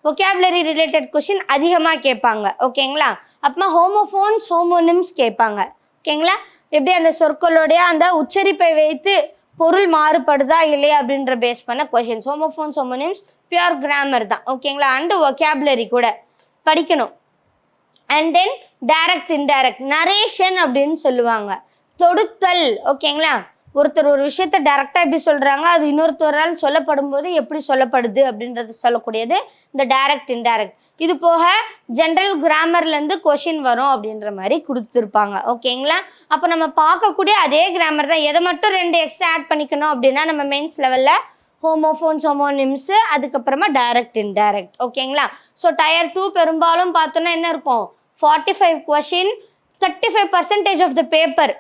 vocabulary ரிலேட்டட் கொஷின் அதிகமாக கேட்பாங்க. ஓகேங்களா? அப்புறமா ஹோமோஃபோன்ஸ், ஹோமோனிம்ஸ் கேட்பாங்க. ஓகேங்களா? எப்படி அந்த சொற்களுடைய அந்த உச்சரிப்பை வைத்து பொருள் மாறுபடுதா இல்லையா அப்படின்ற பேஸ் பண்ண questions. Homophones, homonyms pure grammar தான். ஓகேங்களா? அண்டு vocabulary கூட படிக்கணும். And then direct, indirect, narration அப்படின்னு சொல்லுவாங்க, தொடுத்தல். ஓகேங்களா? ஒருத்தர் ஒரு விஷயத்த டைரக்டாக எப்படி சொல்கிறாங்க, அது இன்னொருத்தரால் சொல்லப்படும் போது எப்படி சொல்லப்படுது அப்படின்றது சொல்லக்கூடியது இந்த டைரக்ட், இன்டைரக்ட். இது போக ஜென்ரல் கிராமர்லேருந்து கொஷின் வரும் அப்படின்ற மாதிரி கொடுத்துருப்பாங்க. ஓகேங்களா? அப்போ நம்ம பார்க்கக்கூடிய அதே கிராமர் தான். எதை மட்டும் 2 எக்ஸ்ட்ரா ஆட் பண்ணிக்கணும் அப்படின்னா நம்ம மெயின்ஸ் லெவலில் ஹோமோஃபோன்ஸ், ஹோமோனிம்ஸு, அதுக்கப்புறமா டைரக்ட், இன்டைரக்ட். ஓகேங்களா? ஸோ டயர் 2 பெரும்பாலும் பார்த்தோன்னா என்ன இருக்கும், 45 கொஷின், 35% ஆஃப் த பேப்பர்.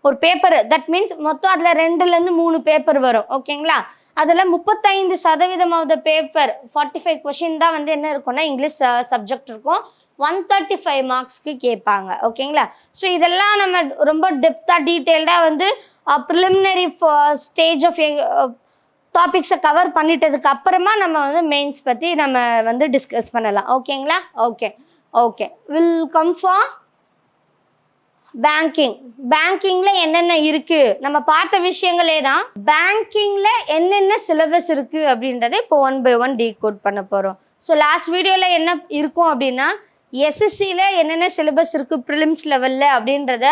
ஒரு பேப்பர் தட் மீன்ஸ் மொத்தம் அதில் 2லேருந்து 3 பேப்பர் வரும். ஓகேங்களா? அதில் 35% ஆஃப் த பேப்பர் 45 கொஷின் தான் வந்து என்ன இருக்கும்னா இங்கிலீஷ் சப்ஜெக்ட் இருக்கும். 135 மார்க்ஸ்க்கு கேட்பாங்க. ஓகேங்களா? ஸோ இதெல்லாம் நம்ம ரொம்ப டெப்த்தாக டீட்டெயில்டாக வந்து ப்ரிலிமினரி ஸ்டேஜ் ஆஃப் டாபிக்ஸை கவர் பண்ணிட்டதுக்கு அப்புறமா நம்ம வந்து மெயின்ஸ் பற்றி நம்ம வந்து டிஸ்கஸ் பண்ணலாம். ஓகேங்களா? Okay will come for banking. பேங்கிங்கில் என்னென்ன இருக்குது நம்ம பார்த்த விஷயங்களே தான். பேங்கிங்கில் என்னென்ன சிலபஸ் இருக்குது அப்படின்றத இப்போ 1 by 1 டீகோட் பண்ண போகிறோம். ஸோ லாஸ்ட் வீடியோவில் என்ன இருக்கும் அப்படின்னா எஸ்எஸ்சியில் என்னென்ன சிலபஸ் இருக்குது ப்ரிலிம்ஸ் லெவலில் அப்படின்றத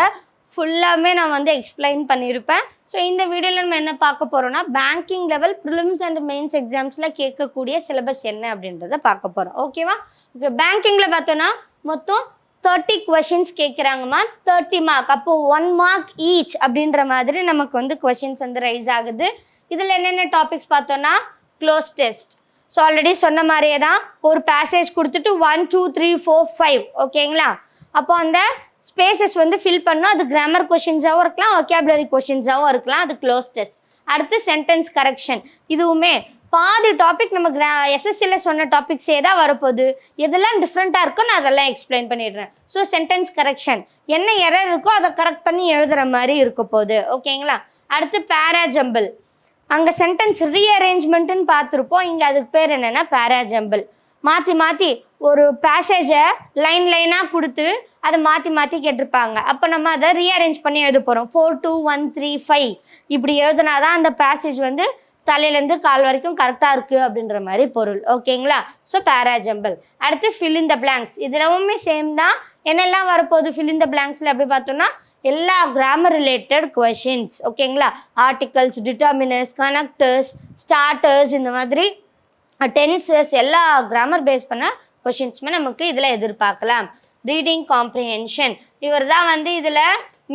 ஃபுல்லாமே நான் வந்து எக்ஸ்பிளைன் பண்ணியிருப்பேன். ஸோ இந்த வீடியோவில் நம்ம என்ன பார்க்க போகிறோம்னா banking level prelims and mains எக்ஸாம்ஸில் கேட்கக்கூடிய சிலபஸ் என்ன அப்படின்றத பார்க்க போகிறோம். ஓகேவா? ஓகே. பேங்கிங்கில் பார்த்தோன்னா மொத்தம் 30 கொஷின்ஸ் கேட்குறாங்கம்மா, 30 மார்க். அப்போது 1 மார்க் ஈச் அப்படின்ற மாதிரி நமக்கு வந்து கொஷின்ஸ் வந்து ரைஸ் ஆகுது. இதில் என்னென்ன டாபிக்ஸ் பார்த்தோன்னா க்ளோஸ் டெஸ்ட். ஸோ ஆல்ரெடி சொன்ன மாதிரியே தான் ஒரு பேசேஜ் கொடுத்துட்டு 1 2 3 4 5. ஓகேங்களா? அப்போ அந்த ஸ்பேசஸ் வந்து ஃபில் பண்ணோம். அது கிராமர் கொஷின்ஸாகவும் இருக்கலாம், vocabulary கொஷின்ஸாகவும் இருக்கலாம். அது க்ளோஸ் டெஸ்ட். அடுத்து சென்டென்ஸ் கரெக்ஷன். இதுவுமே பாதி டாபிக் நம்ம எஸ்எஸ்சியில் சொன்ன டாபிக்ஸே தான் வரப்போகுது. எதெல்லாம் டிஃப்ரெண்ட்டாக இருக்கோ நான் அதெல்லாம் எக்ஸ்பிளைன் பண்ணிடுறேன். ஸோ சென்டென்ஸ் கரெக்ஷன், என்ன எரர் இருக்கோ அதை கரெக்ட் பண்ணி எழுதுகிற மாதிரி இருக்க போகுது. ஓகேங்களா? அடுத்து பேராஜம்பிள். அங்கே சென்டென்ஸ் ரீஅரேஞ்ச்மெண்ட்டுன்னு பார்த்துருப்போம். இங்கே அதுக்கு பேர் என்னென்னா பேராஜம்பிள். மாற்றி ஒரு பேசேஜை லைனாக கொடுத்து அதை மாற்றி கேட்டிருப்பாங்க. அப்போ நம்ம அதை ரீஅரேஞ்ச் பண்ணி எழுத போகிறோம். 4 2 1 3 5 இப்படி எழுதுனா தான் அந்த பேசேஜ் வந்து தலையிலேருந்து கால் வரைக்கும் கரெக்டாக இருக்குது அப்படின்ற மாதிரி பொருள். ஓகேங்களா? ஸோ பேராஜம்பிள். அடுத்து ஃபில் இன் த பிளாங்க்ஸ். இதெல்லாமே சேம் தான். என்னெல்லாம் வரப்போகுது ஃபில் இன் த பிளாங்க்ஸில் அப்படி பார்த்தோன்னா எல்லா கிராமர் ரிலேட்டட் கொஷின்ஸ். ஓகேங்களா? ஆர்டிகல்ஸ், டிட்டர்மினர்ஸ், கனெக்டர்ஸ், ஸ்டார்டர்ஸ், இந்த மாதிரி டென்சஸ் எல்லா கிராமர் பேஸ் பண்ண கொஷின்ஸுமே நமக்கு இதில் எதிர்பார்க்கலாம். ரீடிங் காம்ப்ரிஹென்ஷன், இவர் தான் வந்து இதில்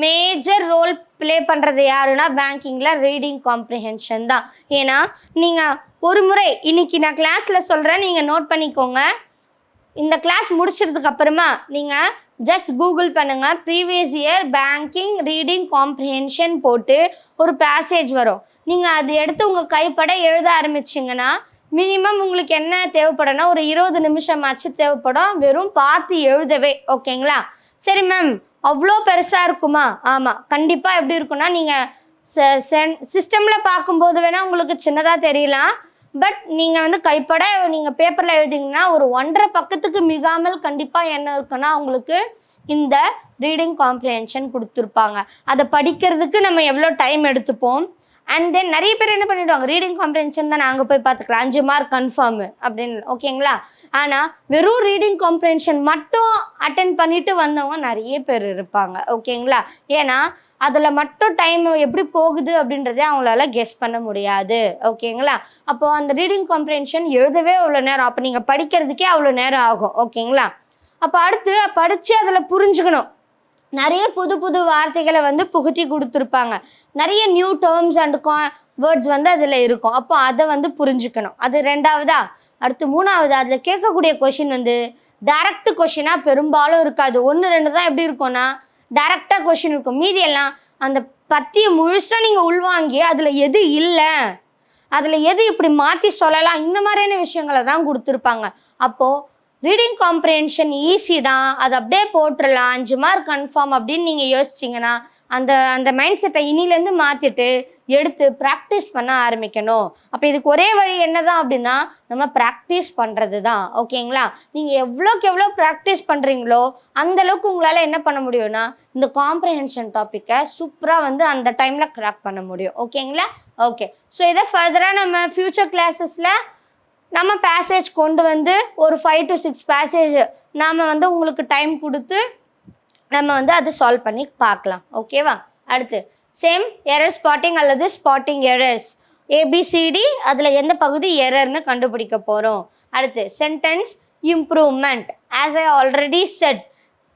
மேஜர் ரோல் ப்ளே பண்ணுறது யாருன்னா பேங்கிங்கில் ரீடிங் காம்ப்ரிஹென்ஷன் தான். ஏன்னா நீங்கள் ஒரு முறை இன்னைக்கு நான் கிளாஸில் சொல்கிறேன், நீங்கள் நோட் பண்ணிக்கோங்க. இந்த கிளாஸ் முடிச்சதுக்கு அப்புறமா நீங்கள் ஜஸ்ட் கூகுள் பண்ணுங்க previous year banking reading comprehension போட்டு ஒரு பேசேஜ் வரும். நீங்கள் அது எடுத்து உங்கள் கைப்பட எழுத ஆரம்பிச்சிங்கன்னா மினிமம் உங்களுக்கு என்ன தேவைப்படும்னா ஒரு 20 நிமிஷமாச்சு தேவைப்படும், வெறும் பார்த்து எழுதவே. ஓகேங்களா? சரி மேம், அவ்வளோ பெருசாக இருக்குமா? ஆமாம், கண்டிப்பாக. எப்படி இருக்குன்னா நீங்கள் சிஸ்டமில் பார்க்கும்போது வேணால் உங்களுக்கு சின்னதாக தெரியலாம். பட் நீங்கள் வந்து கைப்பட நீங்கள் பேப்பரில் எழுதிங்கன்னா ஒரு 1.5 பக்கத்துக்கு மிகாமல் கண்டிப்பாக என்ன இருக்குன்னா உங்களுக்கு இந்த ரீடிங் காம்ப்ரிஹென்ஷன் கொடுத்துருப்பாங்க. அதை படிக்கிறதுக்கு நம்ம எவ்வளோ டைம் எடுத்துப்போம். அண்ட் தென் நிறைய பேர் என்ன பண்ணிடுவாங்க, ரீடிங் காம்ப்ரிஹென்ஷன் தான் நாங்கள் போய் பார்த்துக்கலாம், 5 மார்க் கன்ஃபார்மு அப்படின்னு. ஓகேங்களா? ஆனால் வெறும் ரீடிங் காம்ப்ரிஹென்ஷன் மட்டும் அட்டென்ட் பண்ணிட்டு வந்தவங்க நிறைய பேர் இருப்பாங்க. ஓகேங்களா? ஏன்னா அதில் மட்டும் டைம் எப்படி போகுது அப்படின்றதே அவங்களால கெஸ் பண்ண முடியாது. ஓகேங்களா? அப்போது அந்த ரீடிங் காம்ப்ரிஹென்ஷன் எழுதவே அவ்வளோ நேரம், அப்போ நீங்கள் படிக்கிறதுக்கே அவ்வளோ நேரம் ஆகும். ஓகேங்களா? அப்போ அடுத்து படித்து அதில் புரிஞ்சுக்கணும். நிறைய புது புது வார்த்தைகளை வந்து புகுத்தி கொடுத்துருப்பாங்க. நிறைய நியூ டேர்ம்ஸ் அண்ட் வேர்ட்ஸ் வந்து அதில் இருக்கும். அப்போ அதை வந்து புரிஞ்சுக்கணும். அது 2வதா. அடுத்து 3வது, அதில் கேட்கக்கூடிய கொஷின் வந்து டைரக்ட் கொஷினாக பெரும்பாலும் இருக்காது. 1-2 தான் எப்படி இருக்கும்னா டைரக்டாக கொஷின் இருக்கும். மீதி எல்லாம் அந்த பத்தியை முழுசாக நீங்கள் உள்வாங்கி அதில் எது இல்லை, அதில் எது இப்படி மாற்றி சொல்லலாம், இந்த மாதிரியான விஷயங்களை தான் கொடுத்துருப்பாங்க. அப்போது ரீடிங் காம்ப்ரிஹென்ஷன் ஈஸி தான், அது அப்படியே போட்டுடலாம், 5 மார்க் கன்ஃபார்ம் அப்படின்னு நீங்கள் யோசிச்சிங்கன்னா அந்த மைண்ட் செட்டை இனிலேருந்து மாற்றிட்டு எடுத்து ப்ராக்டிஸ் பண்ண ஆரம்பிக்கணும். அப்போ இதுக்கு ஒரே வழி என்னதான் அப்படின்னா நம்ம ப்ராக்டிஸ் பண்ணுறது தான். ஓகேங்களா? நீங்கள் எவ்வளோக்கு எவ்வளோ ப்ராக்டிஸ் பண்ணுறீங்களோ அந்தளவுக்கு உங்களால் என்ன பண்ண முடியும்னா இந்த காம்ப்ரிஹென்ஷன் டாப்பிக்கை சூப்பராக வந்து அந்த டைமில் கிராக் பண்ண முடியும். ஓகேங்களா? ஓகே. ஸோ இதை ஃபர்தராக நம்ம ஃப்யூச்சர் கிளாஸஸில் நம்ம பேசேஜ் கொண்டு வந்து ஒரு 5 to 6 பேசேஜ் நாம் வந்து உங்களுக்கு டைம் கொடுத்து நம்ம வந்து அதை சால்வ் பண்ணி பார்க்கலாம். ஓகேவா? அடுத்து சேம் எரர் ஸ்பாட்டிங் அல்லது ஸ்பாட்டிங் எரர்ஸ் ABCD, அதில் எந்த பகுதி எரர்னு கண்டுபிடிக்க போகிறோம். அடுத்து sentence improvement. As I already said,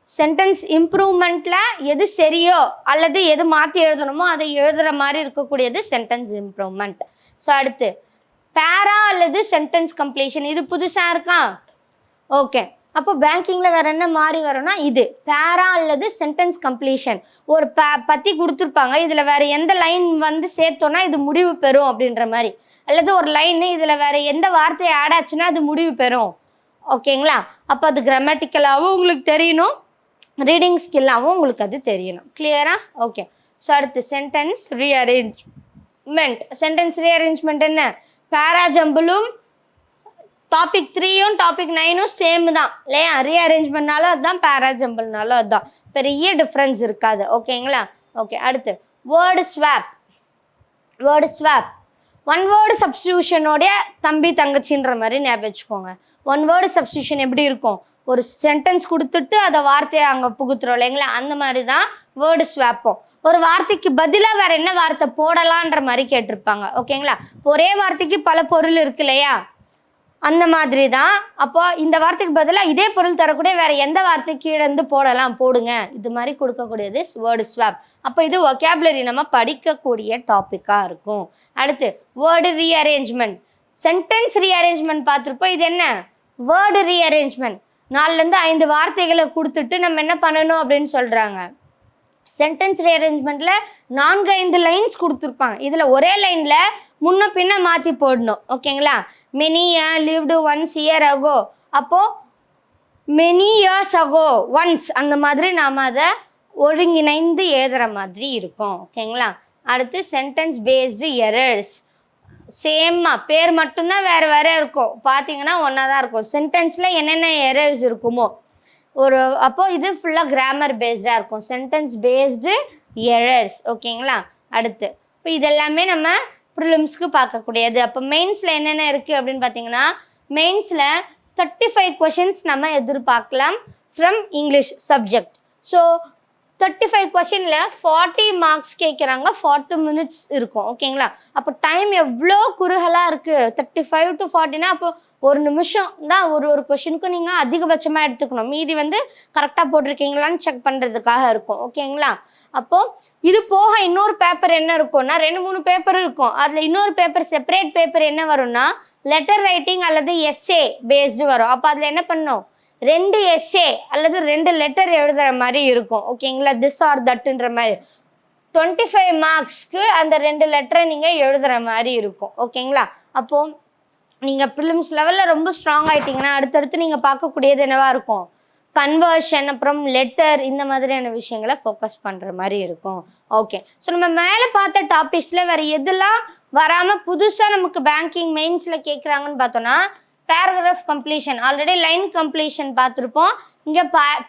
sentence இம்ப்ரூவ்மெண்ட்டில் எது சரியோ அல்லது எது மாற்றி எழுதணுமோ அதை எழுதுகிற மாதிரி இருக்கக்கூடியது சென்டென்ஸ் இம்ப்ரூவ்மெண்ட். ஸோ அடுத்து பேரா அல்லது சென்டென்ஸ் கம்ப்ளீஷன். இது புதுசாக இருக்கா? ஓகே. அப்போ பேங்கிங்கில் வேறு என்ன மாறி வரும்னா இது பேரா அல்லது சென்டென்ஸ் கம்ப்ளீஷன். ஒரு பற்றி கொடுத்துருப்பாங்க, இதில் வேறு எந்த லைன் வந்து சேர்த்தோன்னா இது முடிவு பெறும் அப்படின்ற மாதிரி, அல்லது ஒரு லைனு இதில் வேறு எந்த வார்த்தை ஆட் ஆச்சுன்னா அது முடிவு பெறும். ஓகேங்களா? அப்போ அது கிராமட்டிக்கலாகவும் உங்களுக்கு தெரியணும், ரீடிங் ஸ்கில்லாகவும் உங்களுக்கு அது தெரியணும். கிளியரா? ஓகே. ஸோ அடுத்து சென்டென்ஸ் ரீஅரேஞ்ச்மெண்ட். சென்டென்ஸ் ரீஅரேஞ்ச்மெண்ட் என்ன? பேரா ஜம்பிளும் டாபிக் 3யும் டாபிக் 9ம் சேம் தான் இல்லையா? ரீஅரேஞ்ச்மெண்ட்னாலும் அதுதான், பேரா ஜம்பிள்னாலும் அதுதான், பெரிய டிஃப்ரென்ஸ் இருக்காது. ஓகேங்களா? ஓகே. அடுத்து word swap. Word swap one word சப்ஸ்டியூஷனோடைய தம்பி தங்கச்சின்ற மாதிரி ஞாபகம் வச்சுக்கோங்க. ஒன் வேர்டு சப்ஸ்டியூஷன் எப்படி இருக்கும்? ஒரு சென்டென்ஸ் கொடுத்துட்டு அதை வார்த்தையை அங்கே புகுத்துறோம் இல்லைங்களா? அந்த மாதிரி தான் வேர்டு ஸ்வாப்பும். ஒரு வார்த்தைக்கு பதிலாக வேற என்ன வார்த்தை போடலான்ற மாதிரி கேட்டிருப்பாங்க. ஓகேங்களா? ஒரே வார்த்தைக்கு பல பொருள் இருக்கு இல்லையா? அந்த மாதிரி தான். அப்போ இந்த வார்த்தைக்கு பதிலாக இதே பொருள் தரக்கூடிய வேற எந்த வார்த்தை கீழே இருந்து போடலாம், போடுங்க, இது மாதிரி கொடுக்கக்கூடியது வேர்டு ஸ்வாப். அப்போ இது ஒகேபுலரி நம்ம படிக்கக்கூடிய டாப்பிக்காக இருக்கும். அடுத்து வேர்டு ரீஅரேஞ்ச்மெண்ட். சென்டென்ஸ் ரீஅரேஞ்ச்மெண்ட் பார்த்துருப்போம். இது என்ன? Word rearrangement. 4லேருந்து 5 வார்த்தைகளை கொடுத்துட்டு நம்ம என்ன பண்ணணும் அப்படின்னு சொல்கிறாங்க. சென்டென்ஸ் ரீஅரேஞ்ச்மெண்ட்டில் 4-5 லைன்ஸ் கொடுத்துருப்பாங்க. இதில் ஒரே லைனில் முன்ன பின்ன மாற்றி போடணும். ஓகேங்களா? Many lived once year ago, அப்போது மெனி இயர்ஸ் அகோ ஒன்ஸ், அந்த மாதிரி நாம் அதை ஒருங்கிணைந்து எழுதுகிற மாதிரி இருக்கும். ஓகேங்களா? அடுத்து சென்டென்ஸ் பேஸ்டு எரர்ஸ். சேம்மா பேர் மட்டும்தான் வேறு வேறு இருக்கும், பார்த்தீங்கன்னா ஒன்றா தான் இருக்கும். சென்டென்ஸில் என்னென்ன எரர்ஸ் இருக்குமோ அப்போது இது ஃபுல்லாக கிராமர் பேஸ்டாக இருக்கும். Sentence based errors. ஓகேங்களா? அடுத்து இப்போ இதெல்லாமே நம்ம ப்ரிலிம்ஸ்க்கு பார்க்கக்கூடியது. அப்போ மெயின்ஸில் என்னென்ன இருக்குது அப்படின்னு பார்த்தீங்கன்னா, மெயின்ஸில் 35 கொஷின்ஸ் நம்ம எதிர்பார்க்கலாம் ஃப்ரம் இங்கிலீஷ் சப்ஜெக்ட். ஸோ 35 கொஷினில் 40 மார்க்ஸ் கேட்குறாங்க, 40 minutes இருக்கும். ஓகேங்களா? அப்போ டைம் எவ்வளோ குறுகலாக இருக்குது. 35 to 40னா அப்போ 1 நிமிஷம் தான் ஒரு கொஷினுக்கும் நீங்கள் அதிகபட்சமாக எடுத்துக்கணும். மீதி வந்து கரெக்டாக போட்டிருக்கீங்களான்னு செக் பண்ணுறதுக்காக இருக்கும். ஓகேங்களா? அப்போது இது போக இன்னொரு பேப்பர் என்ன இருக்கும்னா 2-3 பேப்பர் இருக்கும். அதில் இன்னொரு பேப்பர் செப்பரேட் பேப்பர் என்ன வரும்னா லெட்டர் ரைட்டிங் அல்லது எஸ்ஏ பேஸ்டு வரும். அப்போ அதில் என்ன பண்ணணும்? 2 எஸ்ஏ அல்லது 2 லெட்டர் எழுதுற மாதிரி இருக்கும். ஓகேங்களா, திஸ் ஆர் தட்டுன்ற மாதிரி 25 மார்க்ஸ்க்கு அந்த 2 லெட்டரை நீங்கள் எழுதுகிற மாதிரி இருக்கும். ஓகேங்களா, அப்போது நீங்கள் ப்ரிலிம்ஸ் லெவலில் ரொம்ப ஸ்ட்ராங் ஆகிட்டிங்கன்னா அடுத்தடுத்து நீங்கள் பார்க்கக்கூடியது என்னவாக இருக்கும், கன்வர்ஷன், அப்புறம் லெட்டர், இந்த மாதிரியான விஷயங்களை ஃபோக்கஸ் பண்ணுற மாதிரி இருக்கும். ஓகே, ஸோ நம்ம மேலே பார்த்த டாபிக்ஸில் வேறு எதெல்லாம் வராமல் புதுசாக நமக்கு பேங்கிங் மெயின்ஸில் கேட்குறாங்கன்னு பார்த்தோன்னா, paragraph completion, already line completion பார்த்துருப்போம், இங்கே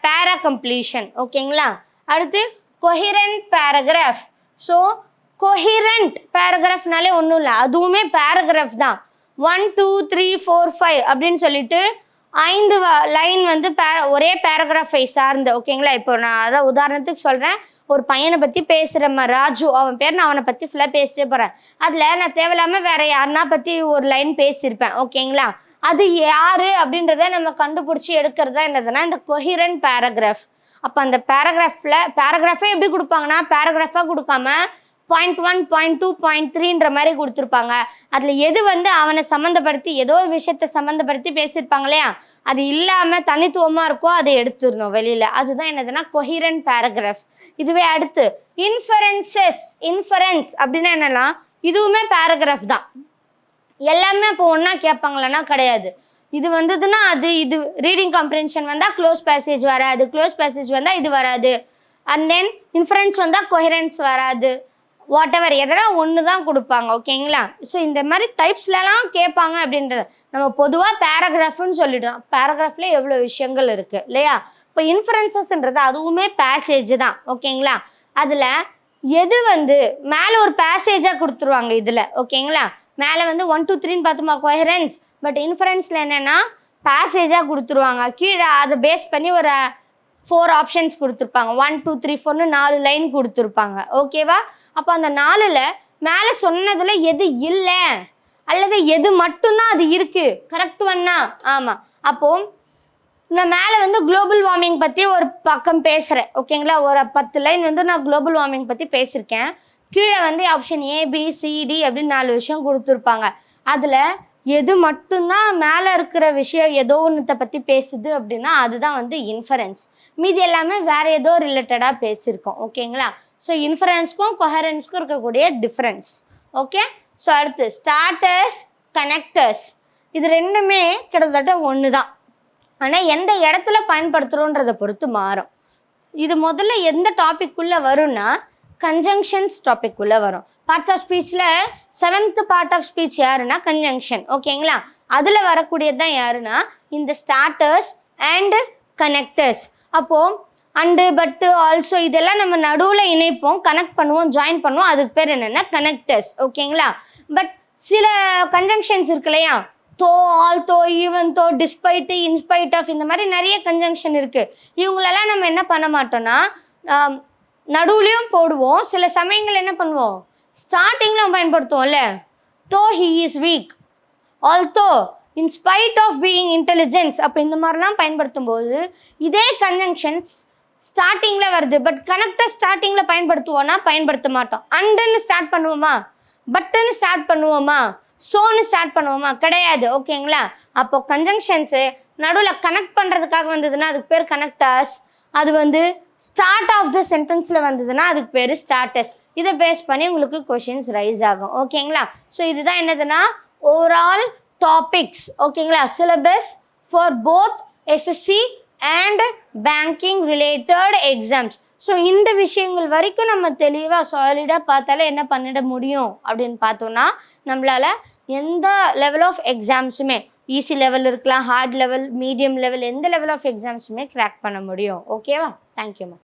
பேரா கம்ப்ளீஷன். ஓகேங்களா, அடுத்து கொஹிரண்ட் பேராகிராஃப். ஸோ கொஹிரண்ட் பேராகிராஃப்னாலே ஒன்றும் இல்லை, அதுவுமே பேராகிராஃப் தான். 1 2 3 4 5 அப்படின்னு சொல்லிட்டு 5 லைன் வந்து ஒரே பேராகிராஃபை சார்ந்து. ஓகேங்களா, இப்போ நான் அதான் உதாரணத்துக்கு சொல்கிறேன், ஒரு பையனை பற்றி பேசுகிறேம்மா, ராஜு அவன் பேர், நான் அவனை பற்றி ஃபுல்லாக பேசிட்டே போகிறேன். அதில் நான் தேவையில்லாமல் வேறு யாருன்னா பற்றி ஒரு லைன் பேசியிருப்பேன். ஓகேங்களா, அது யார் அப்படின்றத நம்ம கண்டுபிடிச்சி எடுக்கிறது தான் என்னதுன்னா இந்த கொஹிரண்ட் பேராகிராஃப். அப்போ அந்த பேராகிராஃபே எப்படி கொடுப்பாங்கன்னா பேராகிராஃபாக கொடுக்காம 0.1 0.2 0.3ன்ற மாதிரி கொடுத்துருப்பாங்க. அதில் எது வந்து அவனை சம்மந்தப்படுத்தி ஏதோ ஒரு விஷயத்தை சம்மந்தப்படுத்தி பேசியிருப்பாங்க இல்லையா, அது இல்லாமல் தனித்துவமாக இருக்கோ அதை எடுத்துடணும் வெளியில். அதுதான் என்னதுன்னா கொஹிரண்ட் பேராகிராஃப். இதுவே அடுத்து இன்ஃபரன்ஸ் அப்படின்னா என்னெல்லாம், இதுவுமே பேராகிராஃப் தான். எல்லாமே இப்போ ஒன்றா கேட்பாங்களன்னா கிடையாது. இது வந்ததுன்னா அது, இது ரீடிங் காம்ப்ரிஹென்ஷன் வந்தால் க்ளோஸ் பேசேஜ் வராது, க்ளோஸ் பேசேஜ் வந்தால் இது வராது, அண்ட் தென் இன்ஃபரன்ஸ் வந்தால் கொஹிரன்ஸ் வராது, வாட் எவர் எதெல்லாம் ஒன்று தான் கொடுப்பாங்க. ஓகேங்களா, ஸோ இந்த மாதிரி டைப்ஸ்லலாம் கேட்பாங்க அப்படின்றது. நம்ம பொதுவாக பேராகிராஃப்னு சொல்லிடுறோம், பேராகிராஃப்ல எவ்வளோ விஷயங்கள் இருக்குது இல்லையா. இப்போ இன்ஃபரன்சஸ்ன்றது அதுவுமே பேசேஜ் தான். ஓகேங்களா, அதில் எது வந்து மேலே ஒரு பேசேஜாக கொடுத்துருவாங்க இதில். ஓகேங்களா, மேலே வந்து 1 2 3ன்னு பார்த்தோமா கொஹிரன்ஸ், பட் இன்ஃபரன்ஸில் என்னென்னா பேசேஜாக கொடுத்துருவாங்க. கீழே அதை பேஸ் பண்ணி ஒரு 4 ஆப்ஷன்ஸ் கொடுத்துருப்பாங்க, 1 2 3 4ன்னு 4 லைன் கொடுத்துருப்பாங்க. ஓகேவா, அப்போ அந்த 4ல் மேலே சொன்னதில் எது இல்லை அல்லது எது மட்டும்தான் அது இருக்குது, கரெக்ட் ஒன்னா? ஆமாம். அப்போது நான் மேலே வந்து குளோபல் வார்மிங் பற்றி ஒரு பக்கம் பேசுகிறேன். ஓகேங்களா, ஒரு 10 லைன் வந்து நான் குளோபல் வார்மிங் பற்றி பேசியிருக்கேன். கீழே வந்து ஆப்ஷன் ABCD அப்படின்னு 4 விஷயம் கொடுத்துருப்பாங்க. அதில் எது மட்டும்தான் மேலே இருக்கிற விஷயம் ஏதோ ஒன்றத்தை பற்றி பேசுது அப்படின்னா அதுதான் வந்து இன்ஃபரன்ஸ். மீதி எல்லாமே வேறு ஏதோ ரிலேட்டடாக பேசியிருக்கோம். ஓகேங்களா, ஸோ இன்ஃபரன்ஸ்க்கும் கொஹரன்ஸ்க்கும் இருக்கக்கூடிய டிஃப்ரென்ஸ். ஓகே, ஸோ அடுத்து ஸ்டார்டர்ஸ், கனெக்டர்ஸ், இது ரெண்டுமே கிட்டத்தட்ட ஒன்று தான். ஆனால் எந்த இடத்துல பயன்படுத்துகிறோன்றதை பொறுத்து மாறும். இது முதல்ல எந்த டாபிக்குள்ளே வரும்னா கன்ஜங்ஷன்ஸ் டாபிக்குள்ளே வரும். பார்ட்ஸ் ஆஃப் ஸ்பீச்சில் 7th பார்ட் ஆஃப் ஸ்பீச் யாருன்னா கன்ஜங்ஷன். ஓகேங்களா, அதில் வரக்கூடியது தான் யாருன்னா இந்த ஸ்டார்டர்ஸ் அண்ட் கனெக்டர்ஸ். அப்போது அண்டு, பட்டு, ஆல்சோ இதெல்லாம் நம்ம நடுவில் இணைப்போம், கனெக்ட் பண்ணுவோம், ஜாயின் பண்ணுவோம், அதுக்கு பேர் என்னென்னா கனெக்டர்ஸ். ஓகேங்களா, பட் சில கன்ஜங்ஷன்ஸ் இருக்கு இல்லையா, தோ, although, even though, டிஸ்பைட்டு, in spite of, இந்த மாதிரி நிறைய கன்ஜங்ஷன் இருக்குது. இவங்களெல்லாம் நம்ம என்ன பண்ண மாட்டோம்னா நடுவுலையும் போடுவோம். சில சமயங்கள் என்ன பண்ணுவோம், ஸ்டார்டிங்கில் பயன்படுத்துவோம்ல, though he is weak, although, in spite of being intelligence, அப்போ இந்த மாதிரிலாம் பயன்படுத்தும் போது இதே கன்ஜங்ஷன்ஸ் ஸ்டார்டிங்கில் வருது. பட் கனெக்டர் ஸ்டார்டிங்கில் பயன்படுத்துவோன்னா பயன்படுத்த மாட்டோம். அண்டுன்னு ஸ்டார்ட் பண்ணுவோமா, பட்டுன்னு ஸ்டார்ட் பண்ணுவோமா, சோன்னு ஸ்டார்ட் பண்ணுவோமா, கிடையாது. ஓகேங்களா, அப்போ கன்ஜங்ஷன்ஸு நடுவில் கனெக்ட் பண்ணுறதுக்காக வந்ததுன்னா அதுக்கு பேர் கனெக்டர்ஸ். அது வந்து ஸ்டார்ட் ஆஃப் த சென்டென்ஸில் வந்ததுன்னா அதுக்கு பேர் ஸ்டார்டர்ஸ். இதை பேஸ் பண்ணி உங்களுக்கு கொஷின்ஸ் ரைஸ் ஆகும். ஓகேங்களா, ஸோ இதுதான் என்னதுன்னா ஓவரால் டாபிக்ஸ். ஓகேங்களா, syllabus for both SSC and banking related exams. So இந்த விஷயங்கள் வரைக்கும் நம்ம தெளிவாக சாலிடாக பார்த்தாலே என்ன பண்ணிட முடியும் அப்படின்னு பார்த்தோன்னா நம்மளால் எந்த லெவல் ஆஃப் எக்ஸாம்ஸுமே, ஈஸி லெவல் இருக்கலாம், ஹார்ட் லெவல், மீடியம் லெவல், எந்த லெவல் ஆஃப் எக்ஸாம்ஸுமே கிராக் பண்ண முடியும். ஓகேவா, தேங்க்யூம்மா.